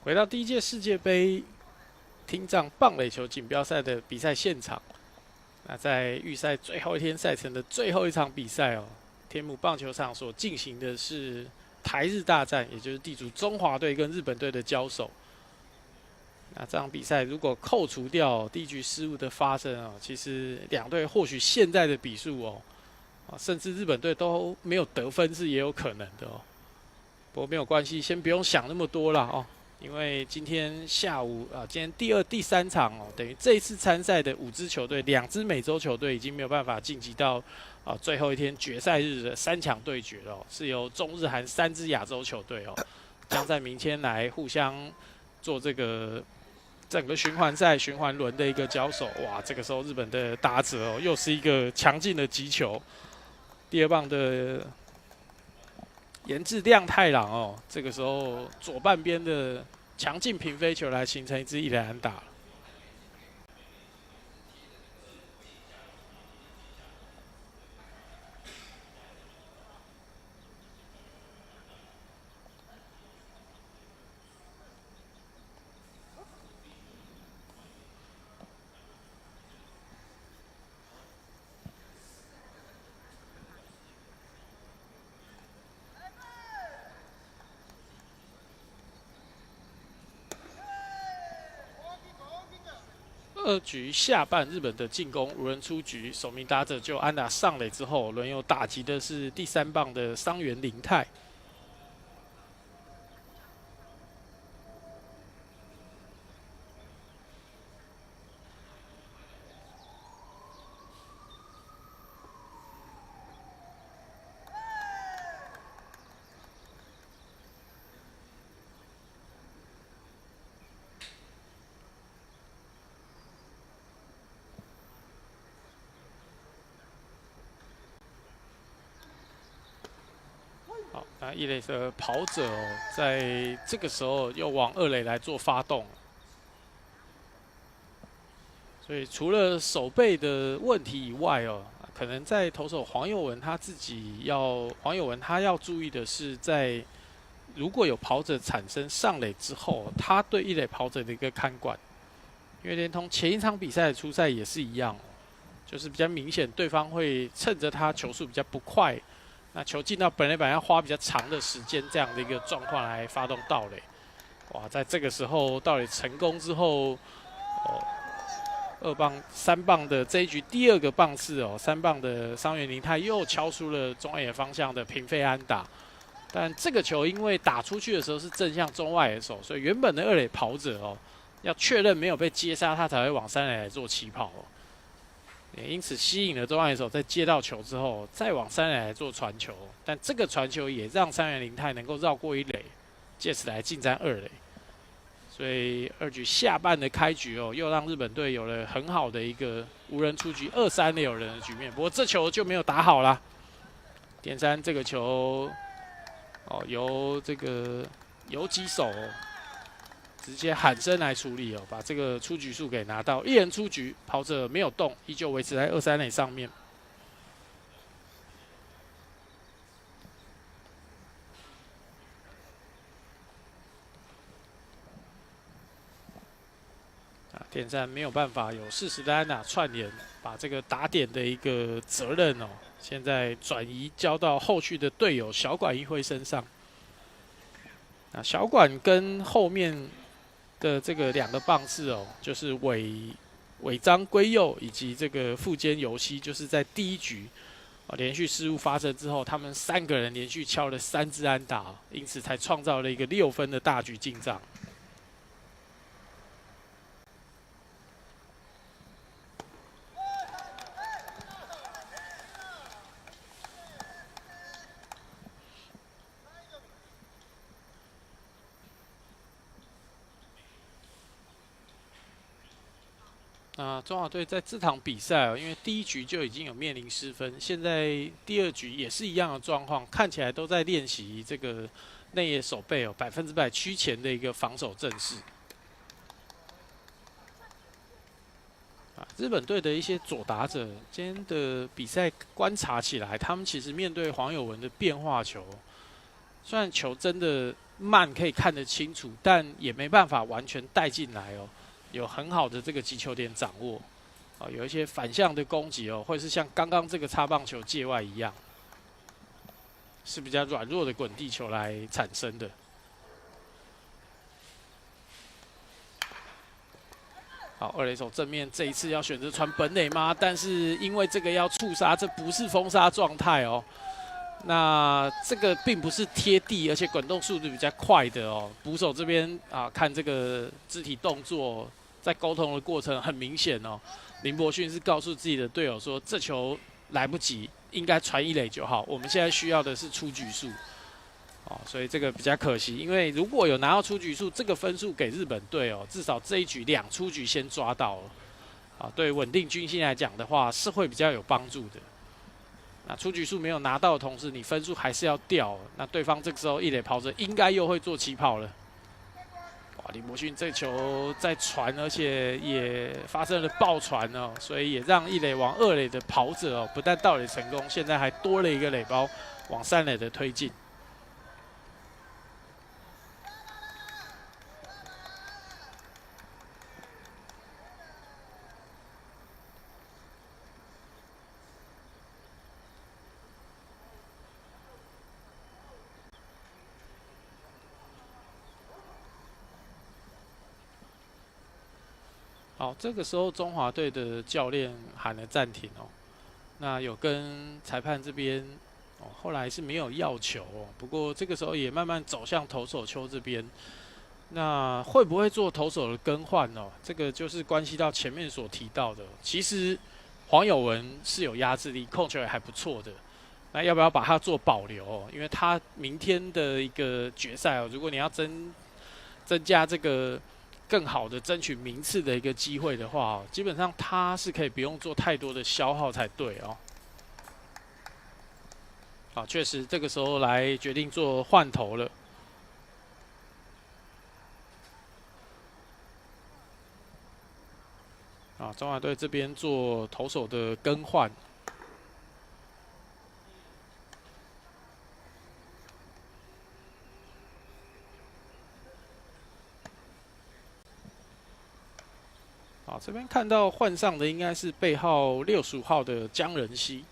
回到第1届世界杯听障棒垒球锦标赛的比赛现场，那在预赛最后一天赛程的最后一场比赛天母棒球场所进行的是台日大战，也就是地主中华队跟日本队的交手。那这场比赛如果扣除掉第1局失误的发生其实2队或许现在的比数甚至日本队都没有得分是也有可能的不过没有关系，先不用想那么多啦因为今天下午今天第二、第三场哦，等于这一次参赛的5支球队，2支美洲球队已经没有办法晋级到最后一天决赛日的3强对决了，是由中日韩3支亚洲球队哦，将在明天来互相做这个整个循环赛、循环轮的一个交手。哇，这个时候日本的打者哦，又是一个强劲的击球，第2棒的岩治亮太郎哦，这个时候左半边的强劲平飞球来形成一支1垒安打。2局下半，日本的进攻无人出局，首名打者就安打上垒之后，轮有打击的是第3棒的桑原绫太。好，那1垒的跑者哦，在这个时候又往2垒来做发动，所以除了手背的问题以外哦，可能在投手黄佑文他要注意的是，在如果有跑者产生上垒之后，他对1垒跑者的一个看管，因为连同前一场比赛的出赛也是一样，就是比较明显，对方会趁着他球速比较不快。那球进到本垒板要花比较长的时间，这样的一个状况来发动盗垒。哇，在这个时候盗垒成功之后，2棒、3棒的这一局第2个棒次哦，3棒的桑原绫太又敲出了中外野方向的平飞安打。但这个球因为打出去的时候是正向中外野手，所以原本的2垒跑者哦，要确认没有被接杀，他才会往3垒来做起跑哦。也因此吸引了中外野手在接到球之后，再往3垒来做传球，但这个传球也让桑原绫太能够绕过1垒，借此来进占2垒。所以2局下半的开局哦，又让日本队有了很好的一个无人出局2-3垒有人的局面。不过这球就没有打好啦。点3这个球哦，由这个游击手直接喊声来处理哦，把这个出局数给拿到，1人出局，跑者没有动，依旧维持在2-3垒上面。点3没有办法有40的安打串联，把这个打点的一个责任哦，现在转移交到后续的队友小管一辉身上。那小管跟后面的这个2个棒次哦，就是尾张圭佑以及这个富坚由希，就是在第1局连续失误发生之后，他们3个人连续敲了3支安打，因此才创造了一个6分的大局进账。那中华队在这场比赛因为第1局就已经有面临失分，现在第2局也是一样的状况，看起来都在练习这个内野守备100%趋前的一个防守阵势。日本队的一些左打者，今天的比赛观察起来，他们其实面对黄友文的变化球，虽然球真的慢，可以看得清楚，但也没办法完全带进来哦。有很好的这个击球点掌握，有一些反向的攻击哦，会是像刚刚这个擦棒球界外一样，是比较软弱的滚地球来产生的。好，2垒手正面这一次要选择传本垒吗？但是因为这个要触杀，这不是封杀状态哦。那这个并不是贴地，而且滚动速度比较快的哦。捕手这边啊，看这个肢体动作，在沟通的过程很明显哦。林伯逊是告诉自己的队友说，这球来不及，应该传一垒就好。我们现在需要的是出局数哦，所以这个比较可惜。因为如果有拿到出局数，这个分数给日本队哦，至少这一局2出局先抓到了啊，对稳定军心来讲的话，是会比较有帮助的。那出局数没有拿到的同时，你分数还是要掉。那对方这个时候一垒跑者应该又会做起跑了。哇，林伯勋这球在传，而且也发生了爆传哦，所以也让一垒往2垒的跑者哦，不但盗垒成功，现在还多了一个垒包往3垒的推进。好，这个时候中华队的教练喊了暂停哦，那有跟裁判这边哦，后来是没有要球哦，不过这个时候也慢慢走向投手丘这边，那会不会做投手的更换哦？这个就是关系到前面所提到的，其实黄友文是有压制力，控球也还不错的，那要不要把它做保留哦？因为他明天的一个决赛哦，如果你要增加这个更好的争取名次的一个机会的话，基本上他是可以不用做太多的消耗才对哦。啊，确实这个时候来决定做换头了。啊，中华队这边做投手的更换。啊，这边看到换上的应该是背号65号的江仁熙。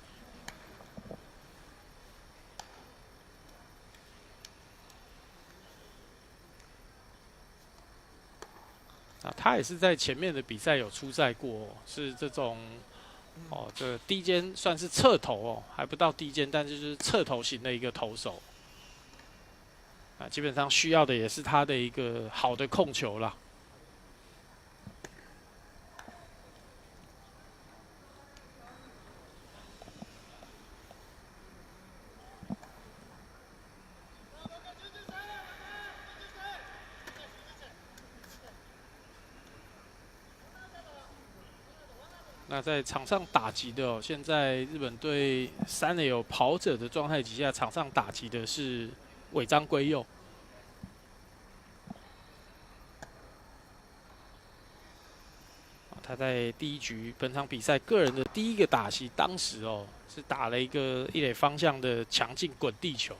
啊，他也是在前面的比赛有出赛过哦，是这种哦，这低肩算是侧投哦，还不到低肩，但就是侧投型的一个投手。啊，基本上需要的也是他的一个好的控球啦。那在场上打击的哦，现在日本队3垒有跑者的状态底下，场上打击的是尾张圭佑。他在第一局本场比赛个人的第1个打席，当时哦是打了一个一垒方向的强劲滚地球。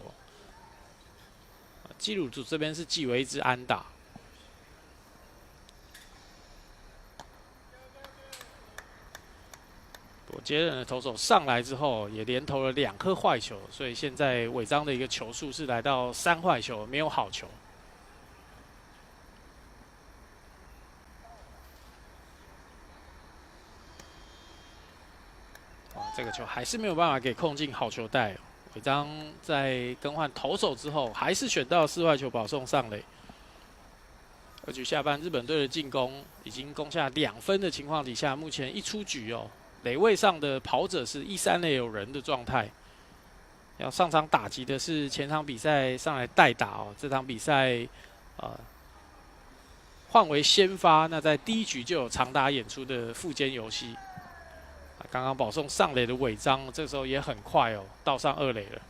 基鲁组这边是记为一支安打。我接任的投手上来之后，也连投了2颗坏球，所以现在尾张的一个球数是来到3坏球，没有好球。这个球还是没有办法给控进好球带。尾张在更换投手之后，还是选到4坏球保送上垒。2局下半，日本队的进攻已经攻下2分的情况底下，目前1出局哦，垒位上的跑者是1、3垒有人的状态。要上场打击的是前场比赛上来代打哦，这场比赛换为先发，那在第1局就有长打演出的富坚游戏。刚刚保送上垒的尾张，这时候也很快哦，到上2垒了。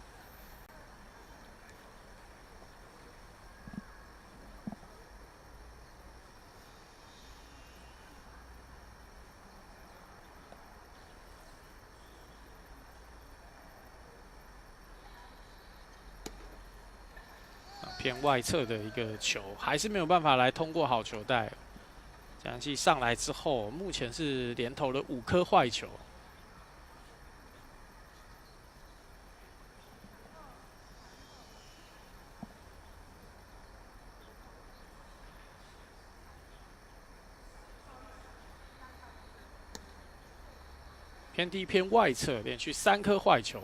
偏外侧的一个球，还是没有办法来通过好球带。江西上来之后，目前是连投了5颗坏球。偏低偏外侧，连续3颗坏球。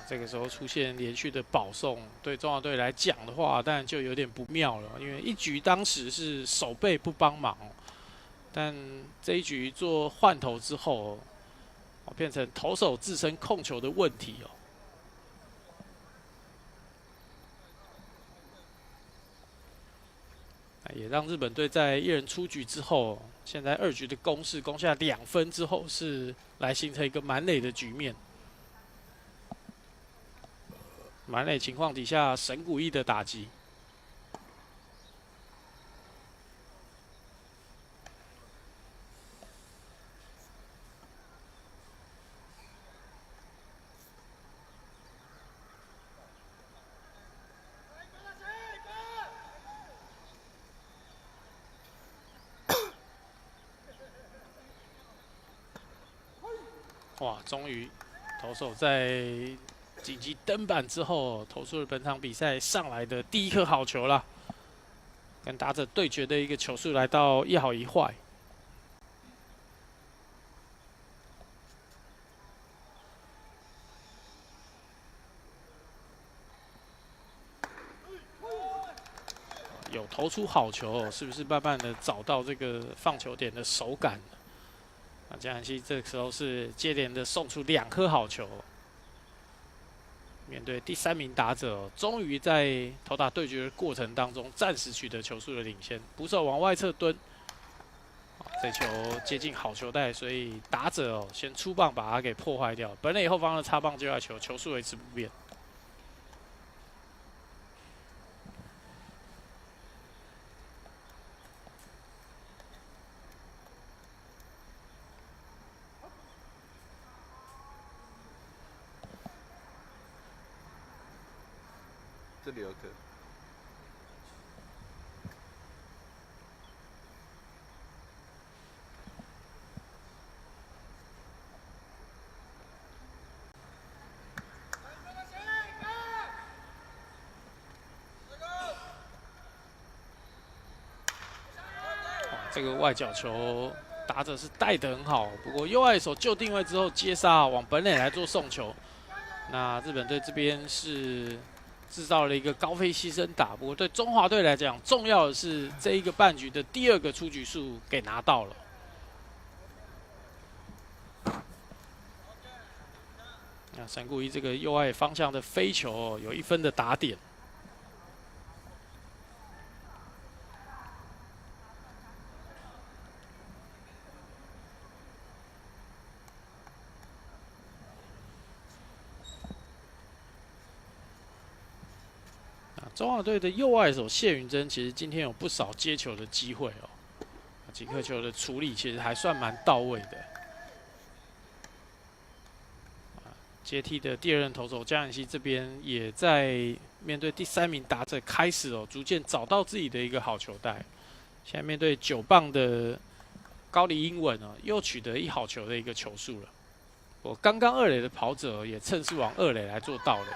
这个时候出现连续的保送，对中华队来讲的话，当然就有点不妙了，因为一局当时是守备不帮忙，但这一局做换投之后，变成投手自身控球的问题哦。也让日本队在一人出局之后，现在2局的攻势攻下2分之后，是来形成一个满垒的局面。满垒情况底下，神谷一的打击，哇，终于投手在紧急登板之后，投出了本场比赛上来的第一颗好球啦。跟打者对决的一个球数来到1好1坏。有投出好球，是不是慢慢的找到这个放球点的手感？江南希这时候是接连的送出2颗好球，面对第3名打者，终于在投打对决的过程当中暂时取得球数的领先，捕手往外侧蹲，这球接近好球带，所以打者先出棒把它给破坏掉，本垒后方的插棒接外球，球数维持不变。这里有个。这个外角球打者是带得很好，不过右外手就定位之后接杀往本垒来做送球。那日本队这边是制造了一个高飞牺牲打，不过对中华队来讲，重要的是这一个半局的第2个出局数给拿到了。那神谷一这个右外方向的飞球有1分的打点。中华队的右外手谢云珍，其实今天有不少接球的机会哦，几颗球的处理其实还算蛮到位的。接替的第2任投手江彦希这边也在面对第3名打者开始逐渐找到自己的一个好球带。现在面对9棒的高梨英文又取得1好球的一个球数了。我刚刚2垒的跑者也趁势往2垒来做盗垒。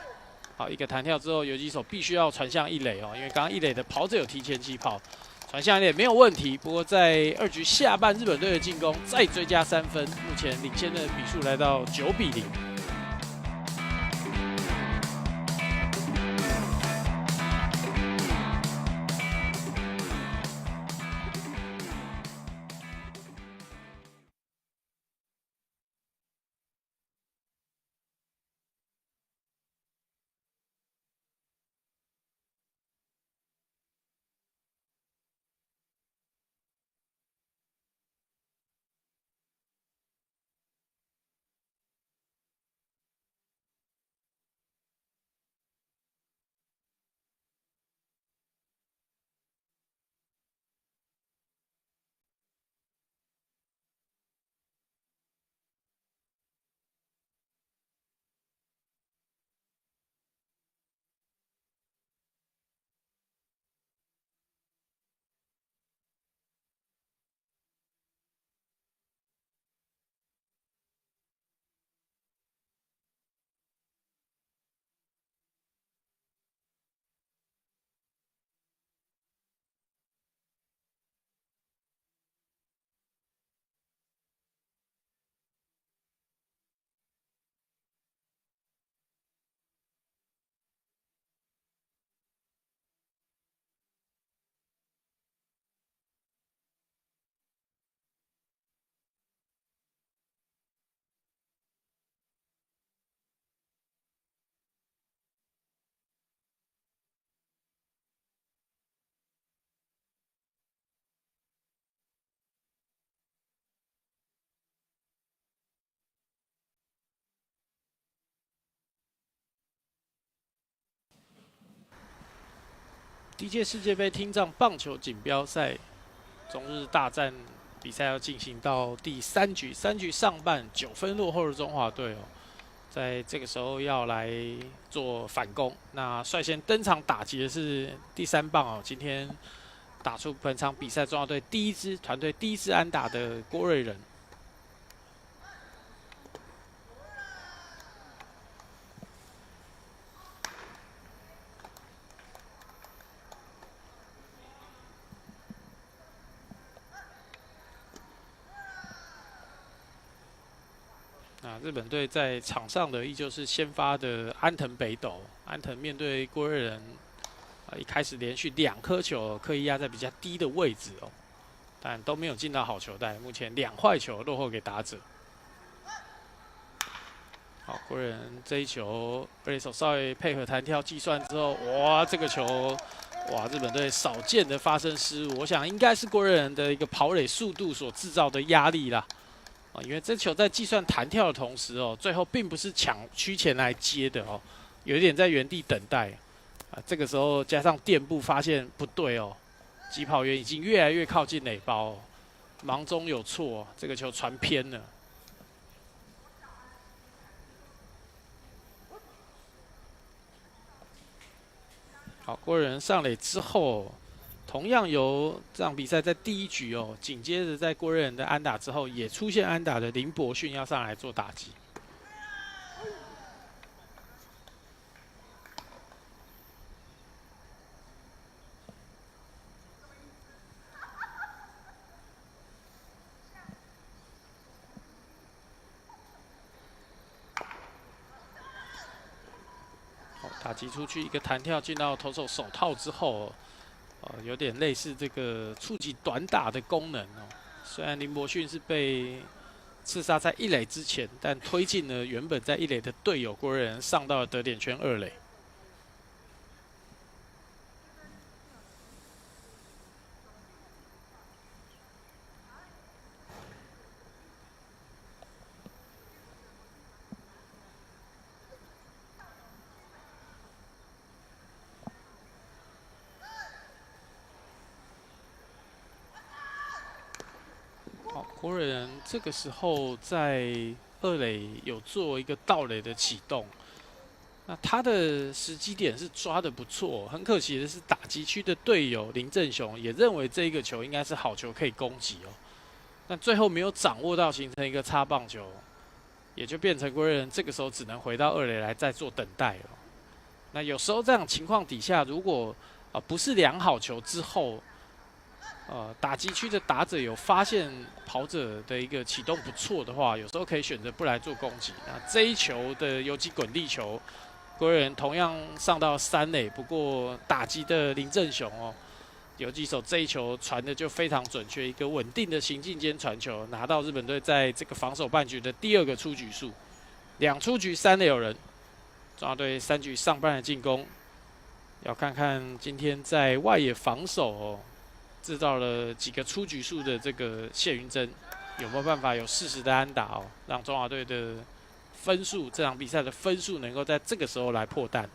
好，一个弹跳之后，游击手必须要传向1垒因为刚刚1垒的跑者有提前起跑，传向1垒没有问题。不过在2局下半，日本队的进攻再追加3分，目前领先的比数来到9比0。第一届世界杯听障棒球锦标赛中日大战比赛要进行到第3局，3局上半9分落后的中华队哦，在这个时候要来做反攻。那率先登场打击的是第3棒哦，今天打出本场比赛中华队团队第一支安打的郭瑞仁。那日本队在场上的依旧是先发的安藤北斗，安藤面对郭瑞仁，一开始连续2颗球刻意压在比较低的位置哦，但都没有进到好球带，目前2坏球落后给打者。好，郭瑞仁这一球二垒手稍微配合弹跳计算之后，哇，这个球，哇，日本队少见的发生失误，我想应该是郭瑞仁的一个跑垒速度所制造的压力啦。因为这球在计算弹跳的同时哦，最后并不是趋前来接的哦，有一点在原地等待啊。这个时候加上垫步发现不对哦，急跑员已经越来越靠近垒包哦，忙中有错，这个球传偏了。好，郭人上垒之后，同样由这场比赛在第1局哦，紧接着在郭人的安打之后，也出现安打的林伯逊要上来做打击。打击出去一个弹跳进到投手手套之后，有点类似这个触及短打的功能哦。虽然林伯逊是被刺杀在1垒之前，但推进了原本在1垒的队友郭瑞仁上到了得点圈2垒。郭瑞仁这个时候在2垒有做一个盗垒的启动，那他的时机点是抓得不错，很可惜的是打击区的队友林正雄也认为这一个球应该是好球可以攻击哦，但最后没有掌握到形成一个擦棒球，也就变成郭瑞仁这个时候只能回到2垒来再做等待了。那有时候这样情况底下，如果不是良好球之后，打击区的打者有发现跑者的一个启动不错的话，有时候可以选择不来做攻击。那这一球的游击滚地球，郭瑞仁同样上到3垒，不过打击的林正雄哦，游击手这一球传的就非常准确，一个稳定的行进间传球，拿到日本队在这个防守半局的第2个出局数，2出局3垒有人。中华队3局上半的进攻，要看看今天在外野防守哦。制造了几个出局数的这个谢云珍，有没有办法有适时的安打哦，让中华队的分数这场比赛的分数能够在这个时候来破蛋？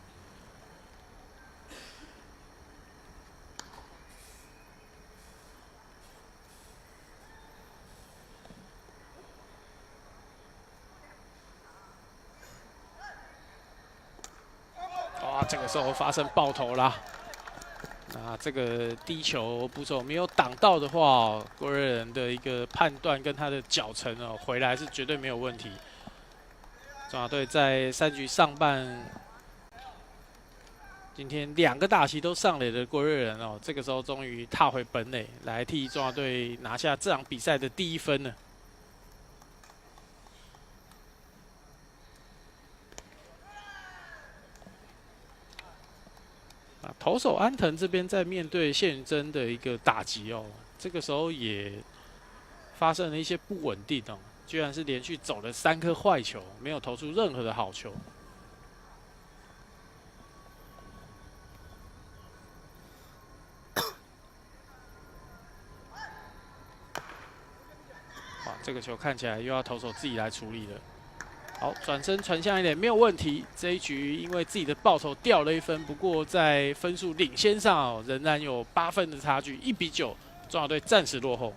哇，这个时候发生爆头啦！那这个低球捕手没有挡到的话，郭瑞仁的一个判断跟他的脚程哦，回来是绝对没有问题。中华队在3局上半，今天2个打席都上垒的郭瑞仁哦，这个时候终于踏回本垒，来替中华队拿下这场比赛的第1分了。投手安藤这边在面对谢云珍的一个打击哦，这个时候也发生了一些不稳定哦，居然是连续走了3颗坏球，没有投出任何的好球。哇，这个球看起来又要投手自己来处理了。好，转身传向一点没有问题。这一局因为自己的报酬掉了1分，不过在分数领先上哦，仍然有8分的差距，1比9，中华队暂时落后。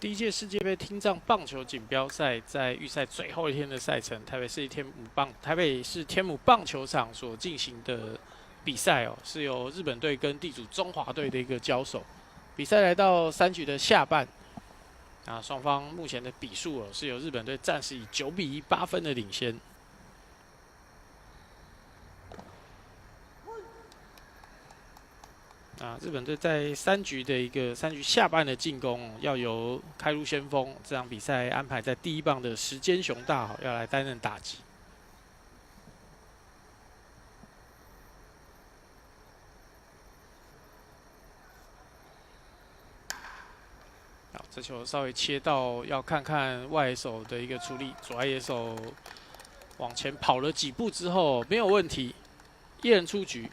第1届世界杯听障棒球锦标赛在预赛最后一天的赛程，台北市天母棒球场所进行的比赛哦，是由日本队跟地主中华队的一个交手。比赛来到3局的下半，双方目前的比数哦，是由日本队暂时以9比1 8分的领先。日本队在3局下半的进攻，要由开路先锋。这场比赛安排在第1棒的时间熊大好要来担任打击。好，这球稍微切到，要看看外野手的一个处理。左外野手往前跑了几步之后，没有问题，1人出局。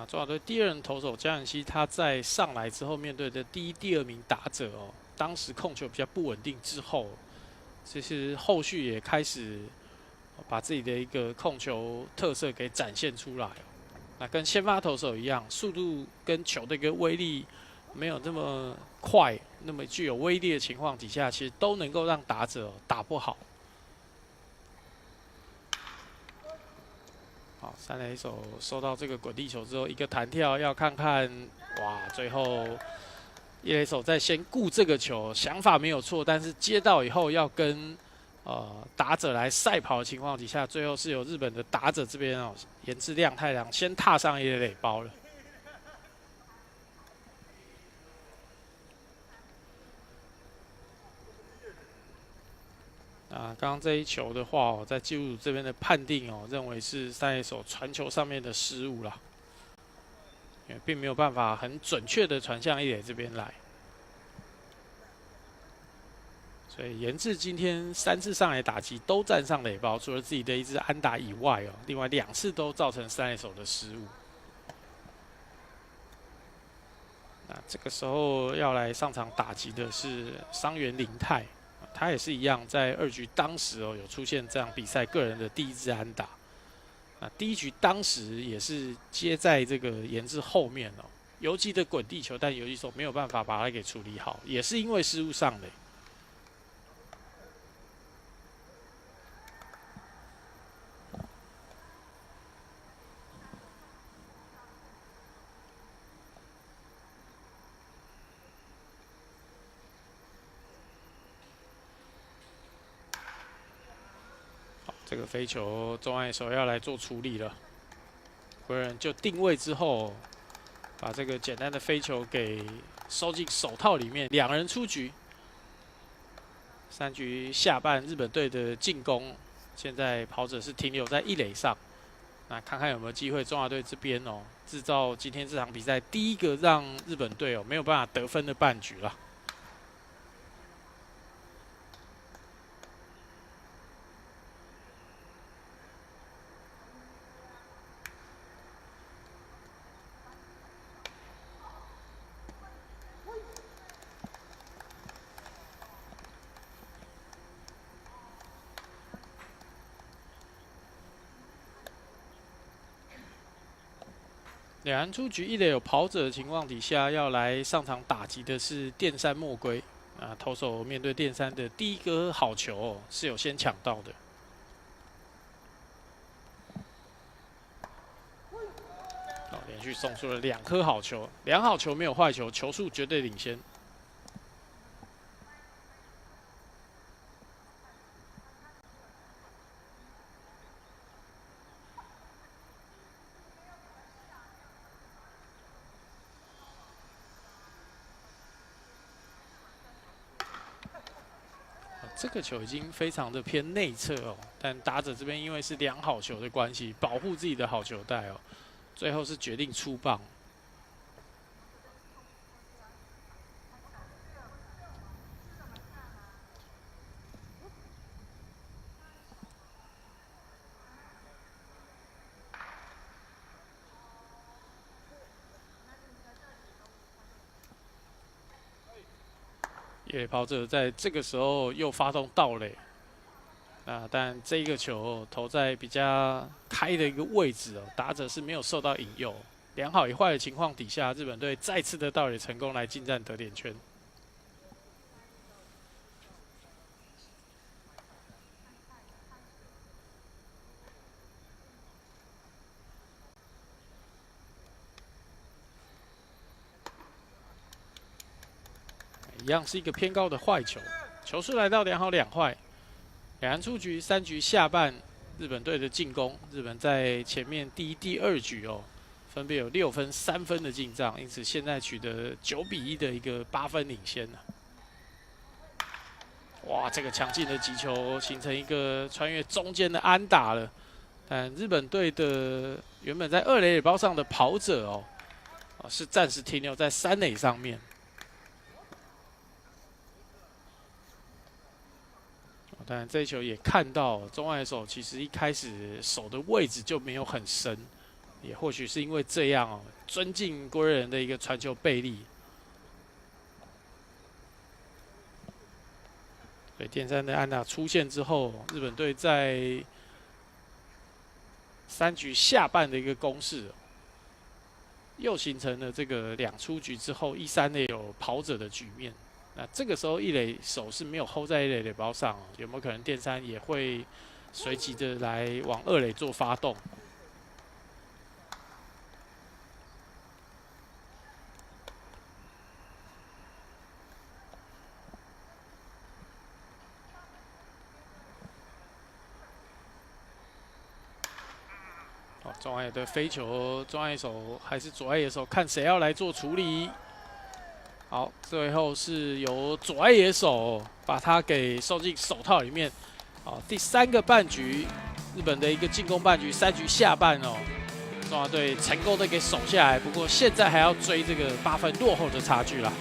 中华队第2人投手江彦希，他在上来之后面对的第1、第2名打者哦，当时控球比较不稳定之后，其实后续也开始把自己的一个控球特色给展现出来。那跟先发投手一样，速度跟球的一个威力没有那么快，那么具有威力的情况底下，其实都能够让打者打不好。好，3垒手收到这个滚地球之后，一个弹跳，要看看，哇，最后1垒手在先顾这个球，想法没有错，但是接到以后要跟打者来赛跑的情况底下，最后是由日本的打者这边哦，岩志亮太郎先踏上1垒包了。刚刚这一球的话哦，在记录组这边的判定哦，认为是3垒手传球上面的失误啦，因为并没有办法很准确的传向1垒这边来，所以岩志今天3次上来打击都站上垒包，除了自己的1支安打以外哦，另外2次都造成3垒手的失误。那这个时候要来上场打击的是伤员林泰。他也是一样，在2局当时哦有出现这样比赛个人的第1支安打。第1局当时也是接在这个岩志后面哦，游击的滚地球，但游击手没有办法把它给处理好，也是因为失误上垒。这个飞球，中外手要来做处理了。回人就定位之后，把这个简单的飞球给收进手套里面，2人出局。3局下半，日本队的进攻，现在跑者是停留在1垒上。那看看有没有机会，中华队这边哦，制造今天这场比赛第1个让日本队哦没有办法得分的半局了。两人出局，一垒有跑者的情况底下，要来上场打击的是电山莫归。啊，投手面对电山的第一个好球、哦、是有先抢到的。哦，连续送出了2颗好球，良好球没有坏球，球数绝对领先。这个球已经非常的偏内侧哦，但打者这边因为是良好球的关系，保护自己的好球带哦，最后是决定出棒。野跑者在这个时候又发动盗垒，但这一个球投在比较开的一个位置哦，打者是没有受到引诱，良好与坏的情况底下，日本队再次的盗垒成功来进占得点圈。一样是一个偏高的坏球，球数来到2好2坏，两人出局，3局下半，日本队的进攻，日本在前面第1、第2局哦，分别有6分、3分的进账，因此现在取得9-1的一个8分领先了。哇，这个强劲的击球形成一个穿越中间的安打了，但日本队的原本在2垒垒包上的跑者哦，是暂时停留在3垒上面。但这一球也看到中外手其实一开始手的位置就没有很深，也或许是因为这样哦，尊敬国人的一个传球背力。对，电山的安打出现之后，日本队在3局下半的一个攻势，又形成了这个2出局之后1、3垒有跑者的局面。那这个时候一垒手是没有 hold 在一垒垒包上，有没有可能电山也会随即的来往2垒做发动？哦，中外野的飞球，中外野手还是左外野手，看谁要来做处理。好，最后是由左外野手把它给收进手套里面。好，第3个半局，日本的一个进攻半局，3局下半哦，中华队成功的给守下来。不过现在还要追这个8分落后的差距啦。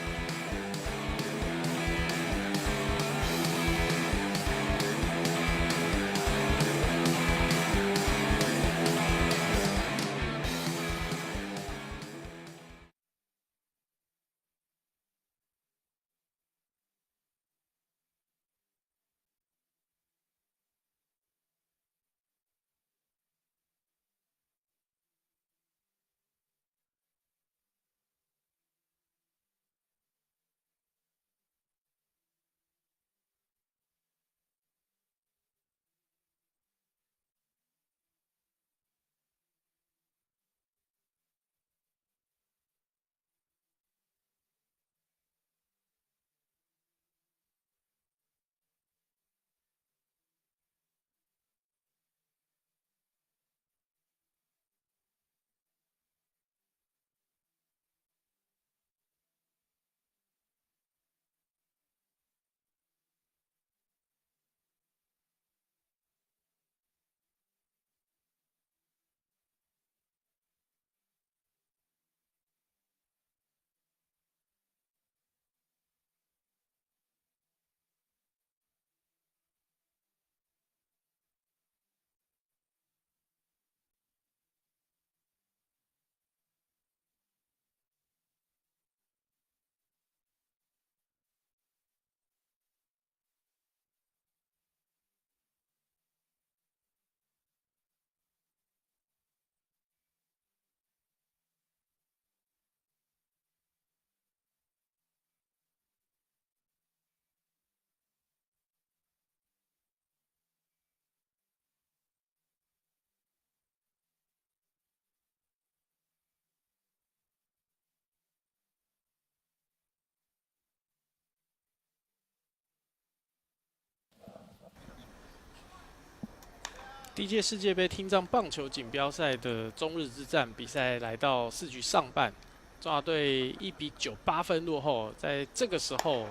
第一届世界杯听障棒球锦标赛的中日之战比赛来到4局上半，中华队1比9 8分落后。在这个时候，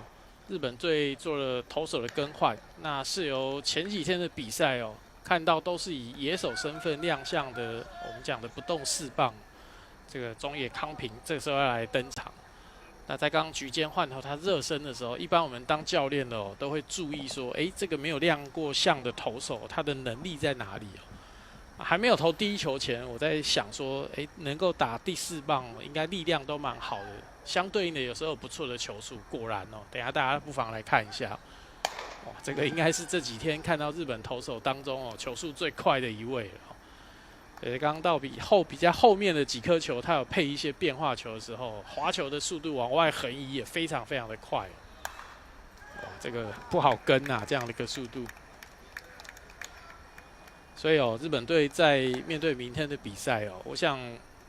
日本队做了投手的更换，那是由前几天的比赛看到都是以野手身份亮相的，我们讲的不动4棒，这个中野康平这个时候要来登场。那在刚局间换头他热身的时候，一般我们当教练的都会注意说，这个没有亮过相的投手，他的能力在哪里还没有投第一球前，我在想说，能够打第4棒，应该力量都蛮好的，相对应的有时候有不错的球速。果然等一下大家不妨来看一下，哇，这个应该是这几天看到日本投手当中球速最快的一位了。刚刚到比较后面的几颗球，他有配一些变化球的时候，滑球的速度往外横移也非常非常的快。哇，这个不好跟啊，这样的一个速度。所以日本队在面对明天的比赛我想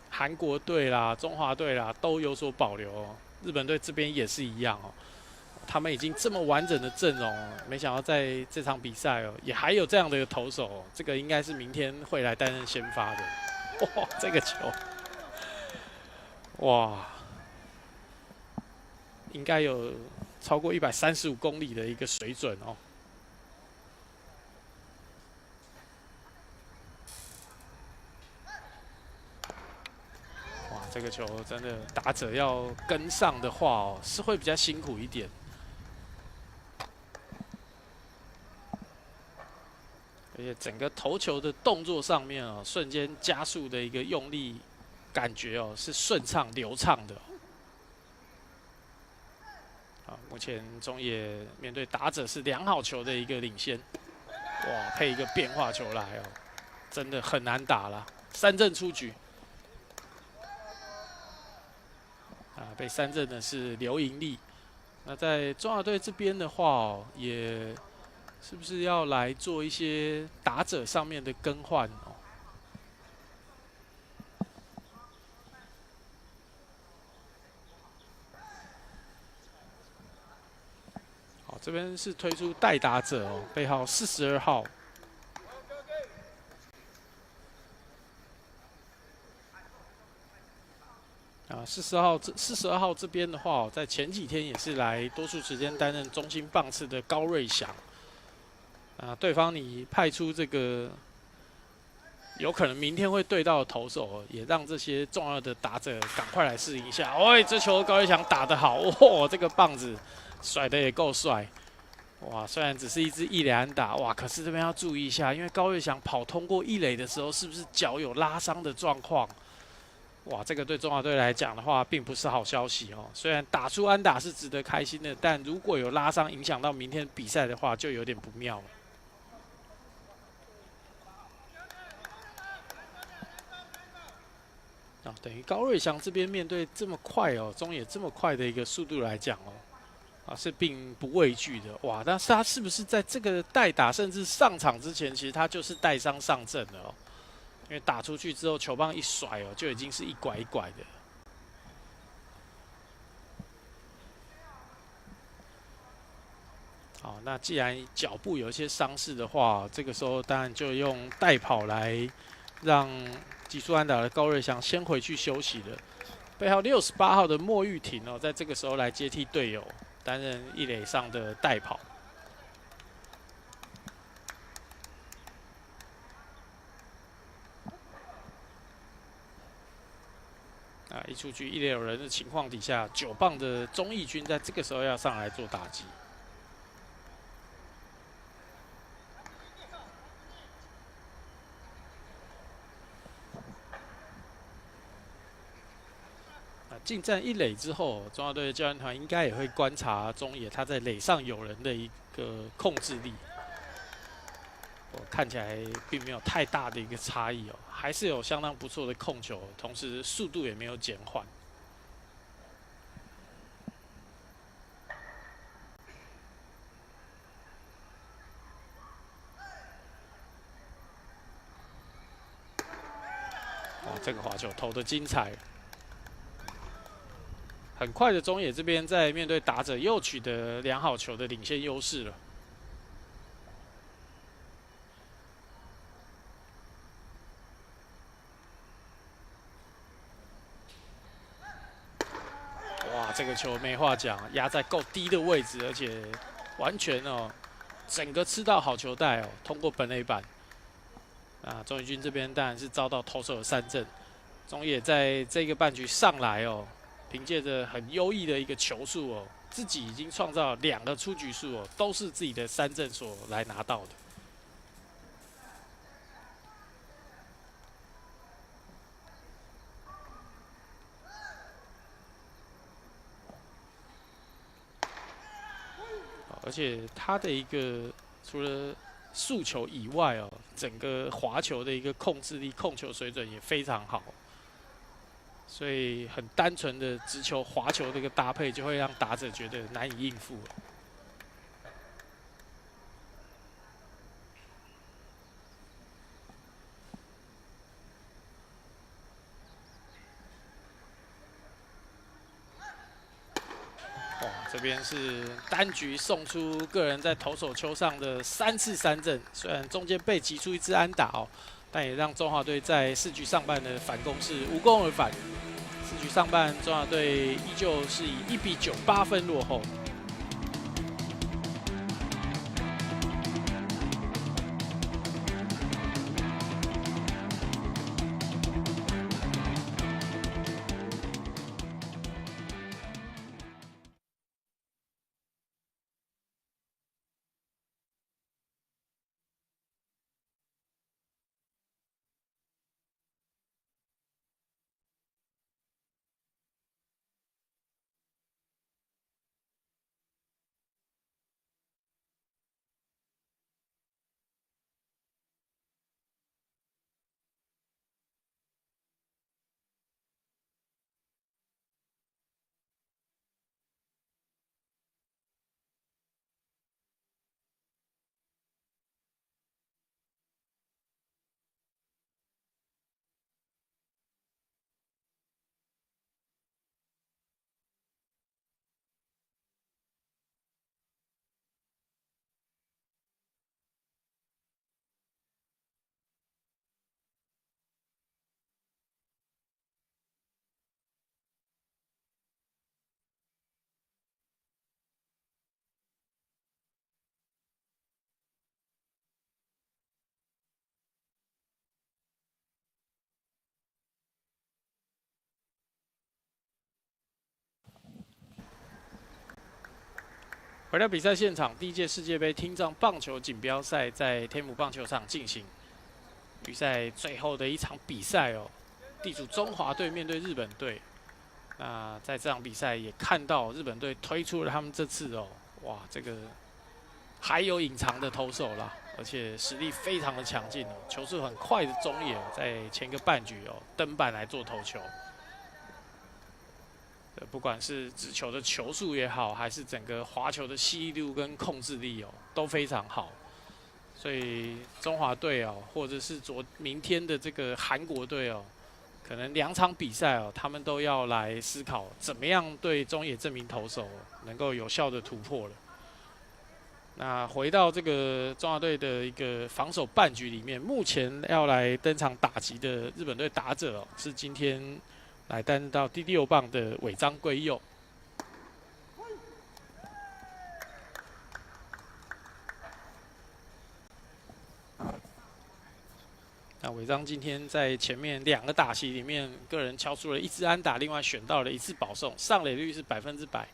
韩国队啦、中华队啦都有所保留日本队这边也是一样他们已经这么完整的阵容没想到在这场比赛也还有这样的一个投手这个应该是明天会来担任先发的。哇，这个球，哇，应该有超过135公里的一个水准这个球真的打者要跟上的话是会比较辛苦一点。而且整个投球的动作上面瞬间加速的一个用力，感觉是顺畅流畅的。目前中野面对打者是2好球的一个领先，哇，配一个变化球来真的很难打了，3振出局。被3振的是刘盈利。那在中华队这边的话也是不是要来做一些打者上面的更换好，这边是推出代打者背号42号。42号这边的话在前几天也是来多数时间担任中心棒次的高瑞祥。对方你派出这个有可能明天会对到的投手也让这些重要的打者赶快来适应一下。这球高瑞祥打得好，哇，这个棒子甩得也够帅。哇，虽然只是一支1垒安打，哇，可是这边要注意一下，因为高瑞祥跑通过1垒的时候，是不是脚有拉伤的状况？哇，这个对中华队来讲的话，并不是好消息虽然打出安打是值得开心的，但如果有拉伤影响到明天比赛的话，就有点不妙了。等于高瑞祥这边面对这么快中野这么快的一个速度来讲是并不畏惧的。哇，但是他是不是在这个代打甚至上场之前，其实他就是带伤上阵了因为打出去之后，球棒一甩就已经是一拐一拐的。好，那既然脚部有一些伤势的话，这个时候当然就用代跑来让击出安打的高瑞祥先回去休息了。背号68号的莫玉婷在这个时候来接替队友，担任1垒上的代跑。一出局1垒有人的情况底下，9棒的钟义军在这个时候要上来做打击。进站1垒之后，中华队的教练团应该也会观察中野他在垒上有人的一个控制力。看起来并没有太大的一个差异还是有相当不错的控球，同时速度也没有减缓。这个滑球投得精彩。很快的中野这边在面对打者又取得2好球的领先优势了。这个球没话讲，压在够低的位置，而且完全整个吃到好球带通过本垒板。中野军这边当然是遭到投手的三振，中野在这个半局上来凭借着很优异的一个球速自己已经创造2个出局数都是自己的三振所来拿到的。而且他的一个除了速球以外整个滑球的一个控制力、控球水准也非常好，所以很单纯的直球、滑球的一个搭配，就会让打者觉得难以应付。这边是单局送出个人在投手丘上的3次三振，虽然中间被击出1支安打但也让中华队在4局上半的反攻是无功而返。4局上半，中华队依旧是以1比9 8分落后。回到比赛现场，第1届世界杯厅藏棒球锦标赛在天母棒球场进行。比赛最后的一场比赛地主中华队面对日本队。那在这场比赛也看到日本队推出了他们这次哇，这个还有隐藏的投手啦，而且实力非常的强劲球速很快的中野在前个半局登板来做投球。不管是直球的球速也好，还是整个滑球的吸力度跟控制力都非常好。所以中华队或者是明天的这个韩国队可能2场比赛他们都要来思考怎么样对中野这名投手能够有效的突破了。那回到这个中华队的一个防守半局里面，目前要来登场打击的日本队打者是今天来担任到第6棒的尾张圭佑。那尾张今天在前面2个打席里面，个人敲出了1支安打，另外选到了1次保送，上垒率是100%。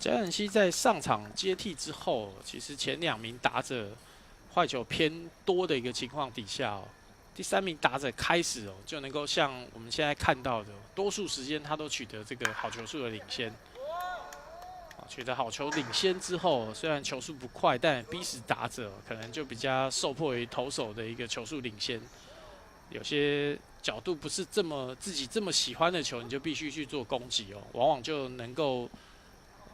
江仁熙在上场接替之后，其实前2名打者坏球偏多的一个情况底下第3名打者开始就能够像我们现在看到的，多数时间他都取得这个好球数的领先。取得好球领先之后，虽然球速不快，但逼使打者可能就比较受迫于投手的一个球速领先。有些角度不是自己这么喜欢的球，你就必须去做攻击往往就能够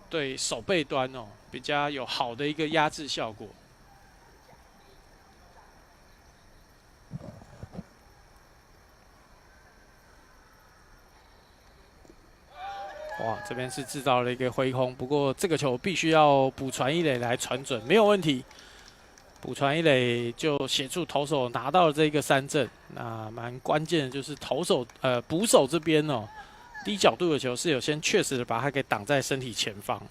对手背端比较有好的一个压制效果。哇，这边是制造了一个挥空，不过这个球必须要补传一垒来传准，没有问题。补传一垒就协助投手拿到了这个三振。那蛮关键的就是捕手这边哦，低角度的球是有先确实的把它给挡在身体前方。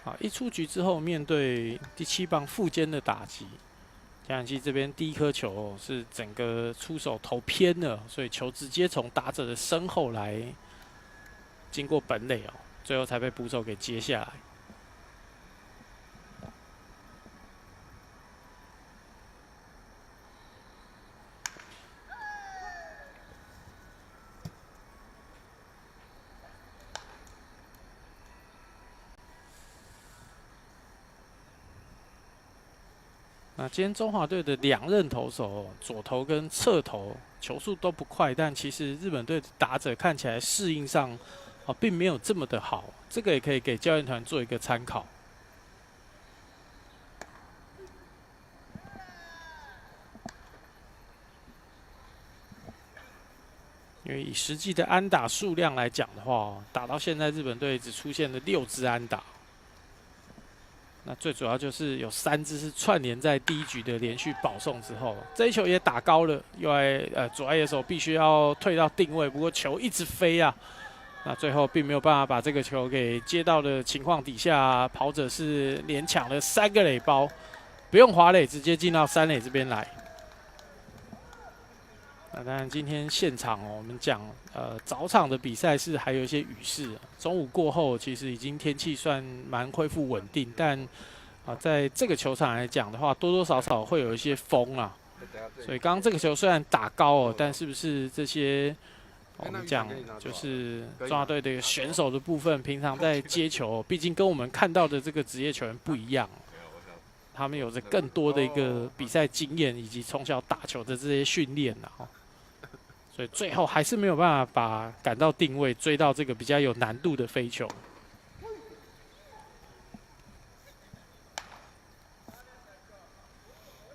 好，一出局之后，面对第7棒副肩的打击，加氧气这边第一颗球是整个出手投偏了，所以球直接从打者的身后来，经过本垒哦，最后才被捕手给接下来。那今天中华队的2任投手，左投跟侧投球速都不快，但其实日本队的打者看起来适应上并没有这么的好，这个也可以给教练团做一个参考。因为以实际的安打数量来讲的话，打到现在日本队只出现了6支安打。那最主要就是有3支是串联在第一局的连续保送之后，这一球也打高了，右外左外野手必须要退到定位，不过球一直飞啊，那最后并没有办法把这个球给接到的情况底下，跑者是连抢了3个垒包，不用滑垒直接进到3垒这边来。那当然，今天现场我们讲早场的比赛是还有一些雨势，中午过后其实已经天气算蛮恢复稳定，但在这个球场来讲的话，多多少少会有一些风啊。所以刚刚这个球虽然打高哦，但是不是这些我们讲就是中华队的选手的部分，平常在接球，毕竟跟我们看到的这个职业球员不一样。他们有着更多的一个比赛经验，以及从小打球的这些训练啊，所以最后还是没有办法赶到定位，追到这个比较有难度的飞球。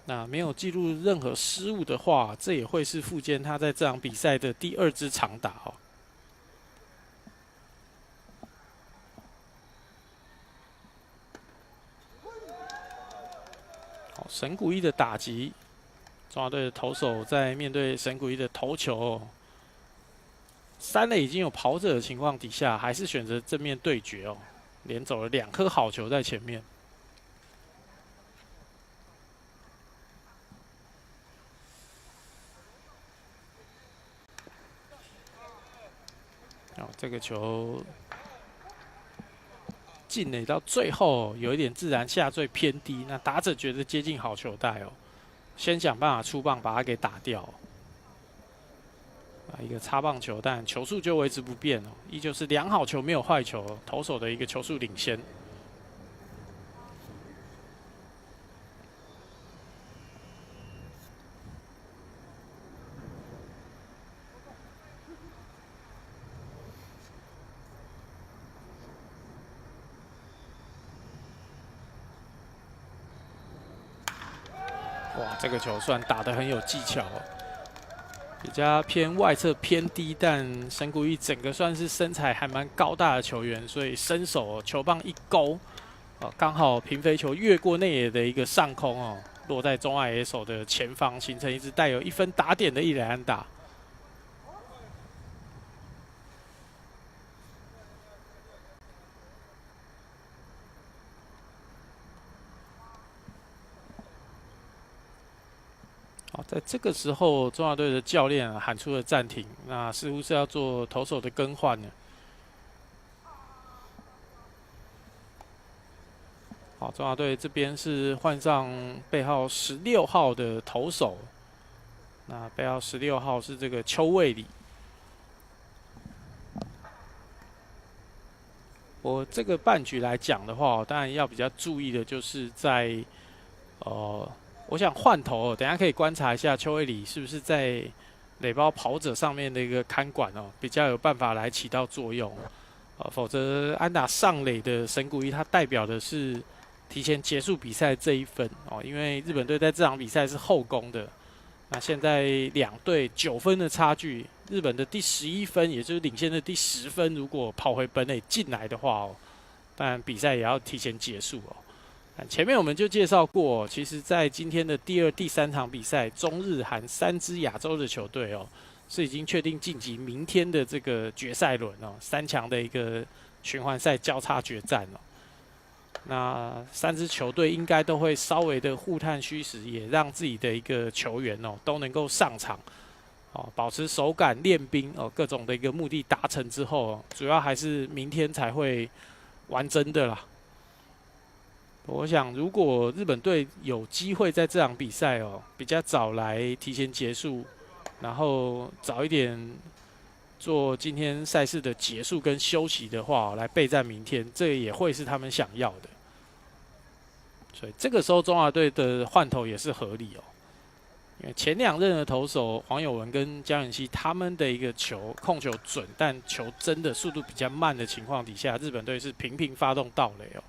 那没有记录任何失误的话，这也会是富坚他在这场比赛的第2支长打哦。神谷一的打击，中华队的投手在面对神谷一的投球，3垒已经有跑者的情况底下，还是选择正面对决哦，连走了2颗好球在前面。这个球进垒到最后有一点自然下坠偏低，那打者觉得接近好球带哦，先想办法出棒把它给打掉。一个擦棒球，但球速就维持不变哦，依旧是2好球没有坏球，投手的一个球速领先。哇，这个球算打得很有技巧哦，比较偏外侧偏低，但神谷一整个算是身材还蛮高大的球员，所以伸手球棒一勾，刚好平飞球越过内野的一个上空哦，落在中外野手的前方，形成一支带有1分打点的1垒安打。好，在这个时候，中华队的教练喊出了暂停，那似乎是要做投手的更换了。好，中华队这边是换上背号16号的投手，那背号16号是这个邱卫里。我这个半局来讲的话，当然要比较注意的就是在我想换头，等一下可以观察一下邱卫里是不是在垒包跑者上面的一个看管哦，比较有办法来起到作用。否则安打上垒的神谷一，它代表的是提前结束比赛这一分哦，因为日本队在这场比赛是后攻的。那现在两队9分的差距，日本的第11分，也就是领先的第10分，如果跑回本垒进来的话哦，当然比赛也要提前结束哦。前面我们就介绍过，其实在今天的第2、第3场比赛，中日韩3支亚洲的球队哦，是已经确定晋级明天的这个决赛轮哦，3强的一个循环赛交叉决战哦。那3支球队应该都会稍微的互探虚实，也让自己的一个球员哦都能够上场哦，保持手感练兵哦，各种的一个目的达成之后哦，主要还是明天才会玩真的啦。我想，如果日本队有机会在这场比赛哦比较早来提前结束，然后早一点做今天赛事的结束跟休息的话，来备战明天，这也会是他们想要的。所以这个时候中华队的换头也是合理哦，因为前2任的投手黄友文跟江远熙他们的一个控球准，但球真的速度比较慢的情况底下，日本队是频频发动盗垒哦。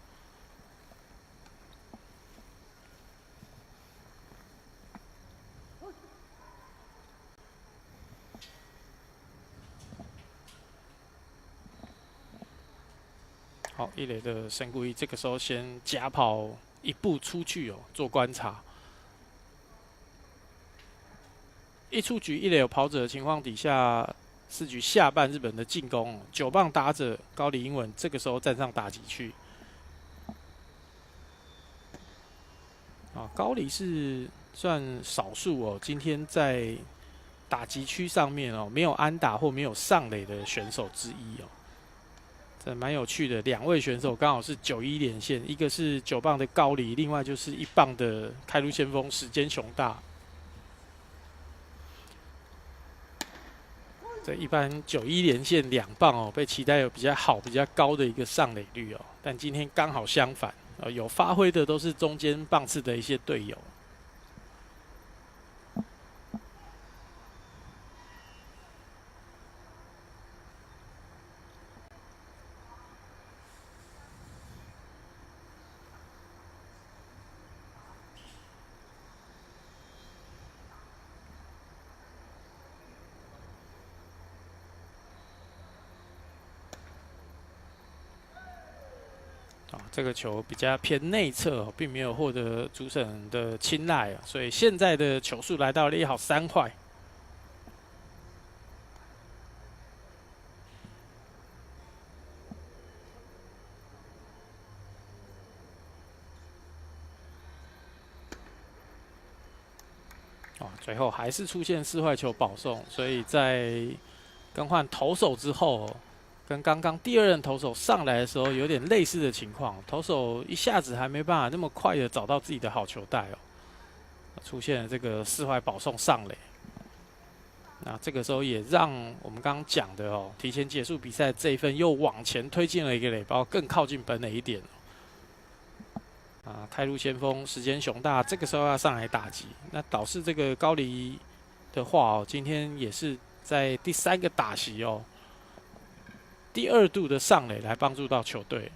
好，一垒的神谷一这个时候先假跑1步出去哦，做观察。一出局一垒有跑者的情况底下，4局下半日本的进攻，9棒打者高梨英文这个时候站上打击区。高梨是算少数哦，今天在打击区上面哦没有安打或没有上垒的选手之一哦。这蛮有趣的，2位选手刚好是91连线，一个是9棒的高梨，另外就是1棒的开路先锋时间雄大。这一般91连线2棒哦，被期待有比较好、比较高的一个上垒率哦，但今天刚好相反，有发挥的都是中间棒次的一些队友。这个球比较偏内侧，并没有获得主审的青睐，所以现在的球数来到了1好3坏。最后还是出现4坏球保送，所以在更换投手之后，跟刚刚第2任投手上来的时候有点类似的情况，投手一下子还没办法那么快的找到自己的好球带哦，出现了这个4坏保送上垒。那这个时候也让我们刚刚讲的哦，提前结束比赛这一份又往前推进了一个垒包，更靠近本垒一点。开路先锋时间雄大，这个时候要上来打击。那导致这个高梨的话哦，今天也是在第3个打席哦，第2度的上垒来帮助到球队。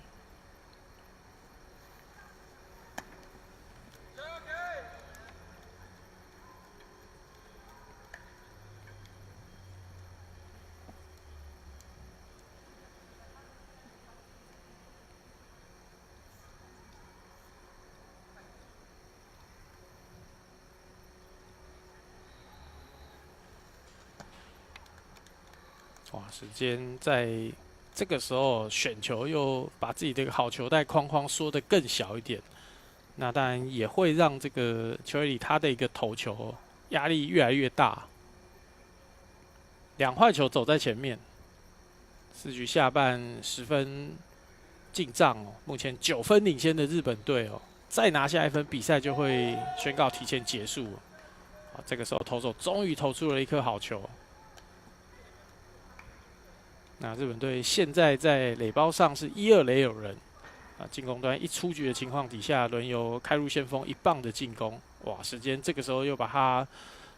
时间在这个时候选球又把自己的好球带框框缩得更小一点，那当然也会让这个球队里他的一个投球压力越来越大。2坏球走在前面，4局下半10分进账哦，目前9分领先的日本队哦，再拿下1分，比赛就会宣告提前结束。这个时候投手终于投出了一颗好球。那日本队现在在垒包上是1、2垒有人，进攻端一出局的情况底下，轮由开路先锋1棒的进攻，哇，时间这个时候又把它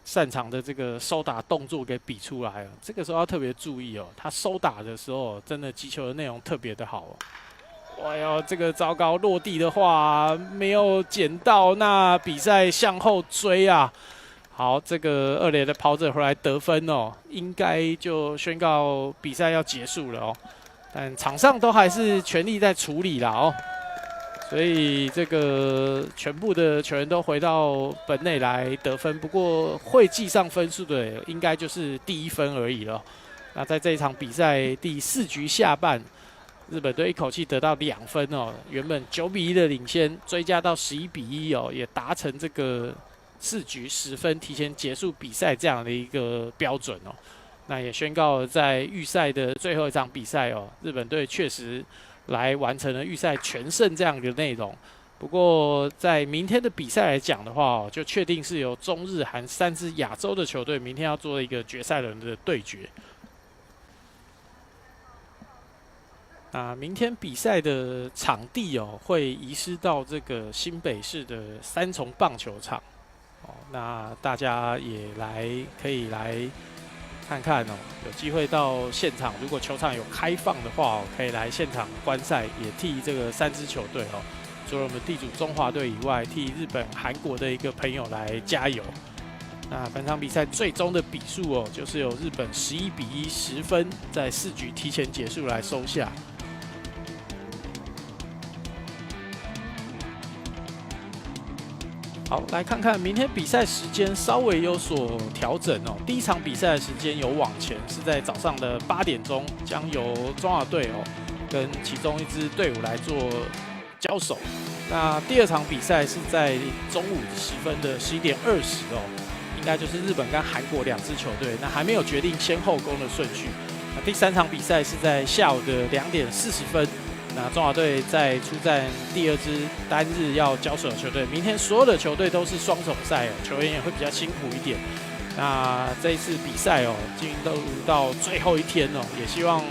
擅长的这个收打动作给比出来了。这个时候要特别注意哦，他收打的时候真的击球的内容特别的好哦。哎呦，这个糟糕，落地的话没有捡到，那比赛向后追啊。好，这个二垒的跑者回来得分哦，应该就宣告比赛要结束了哦。但场上都还是全力在处理啦哦，所以这个全部的球员都回到本内来得分，不过会记上分数的应该就是第1分而已了。那在这一场比赛第4局下半，日本队一口气得到2分哦，原本9比1的领先，追加到11比1哦，也达成这个4局10分提前结束比赛这样的一个标准哦。那也宣告了在预赛的最后一场比赛哦，日本队确实来完成了预赛全胜这样的内容。不过在明天的比赛来讲的话哦，就确定是由中日韩3支亚洲的球队明天要做一个决赛轮的对决。那明天比赛的场地哦，会移师到这个新北市的3重棒球场哦。那大家也可以来看看哦，有机会到现场，如果球场有开放的话哦，可以来现场观赛，也替这个3支球队哦，除了我们地主中华队以外，替日本、韩国的一个朋友来加油。那本场比赛最终的比数哦，就是由日本11比1 10分，在4局提前结束来收下。好，来看看明天比赛时间稍微有所调整哦。第一场比赛的时间有往前，是在早上的8点钟，将由中华队哦跟其中一支队伍来做交手。那第2场比赛是在中午时分的11点20哦，应该就是日本跟韩国2支球队，那还没有决定先后攻的顺序。那第3场比赛是在下午的2点40分。那中华队在出战第2支单日要交手的球队，明天所有的球队都是双重赛哦，球员也会比较辛苦一点。那这一次比赛哦，进入到最后一天哦，也希望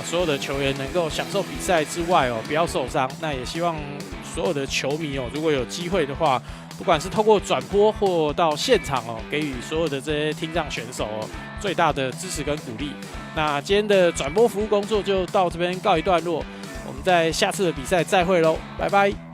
所有的球员能够享受比赛之外哦，不要受伤。那也希望所有的球迷哦，如果有机会的话，不管是透过转播或到现场哦，给予所有的这些听障选手哦最大的支持跟鼓励。那今天的转播服务工作就到这边告一段落。我们在下次的比赛再会喽，拜拜。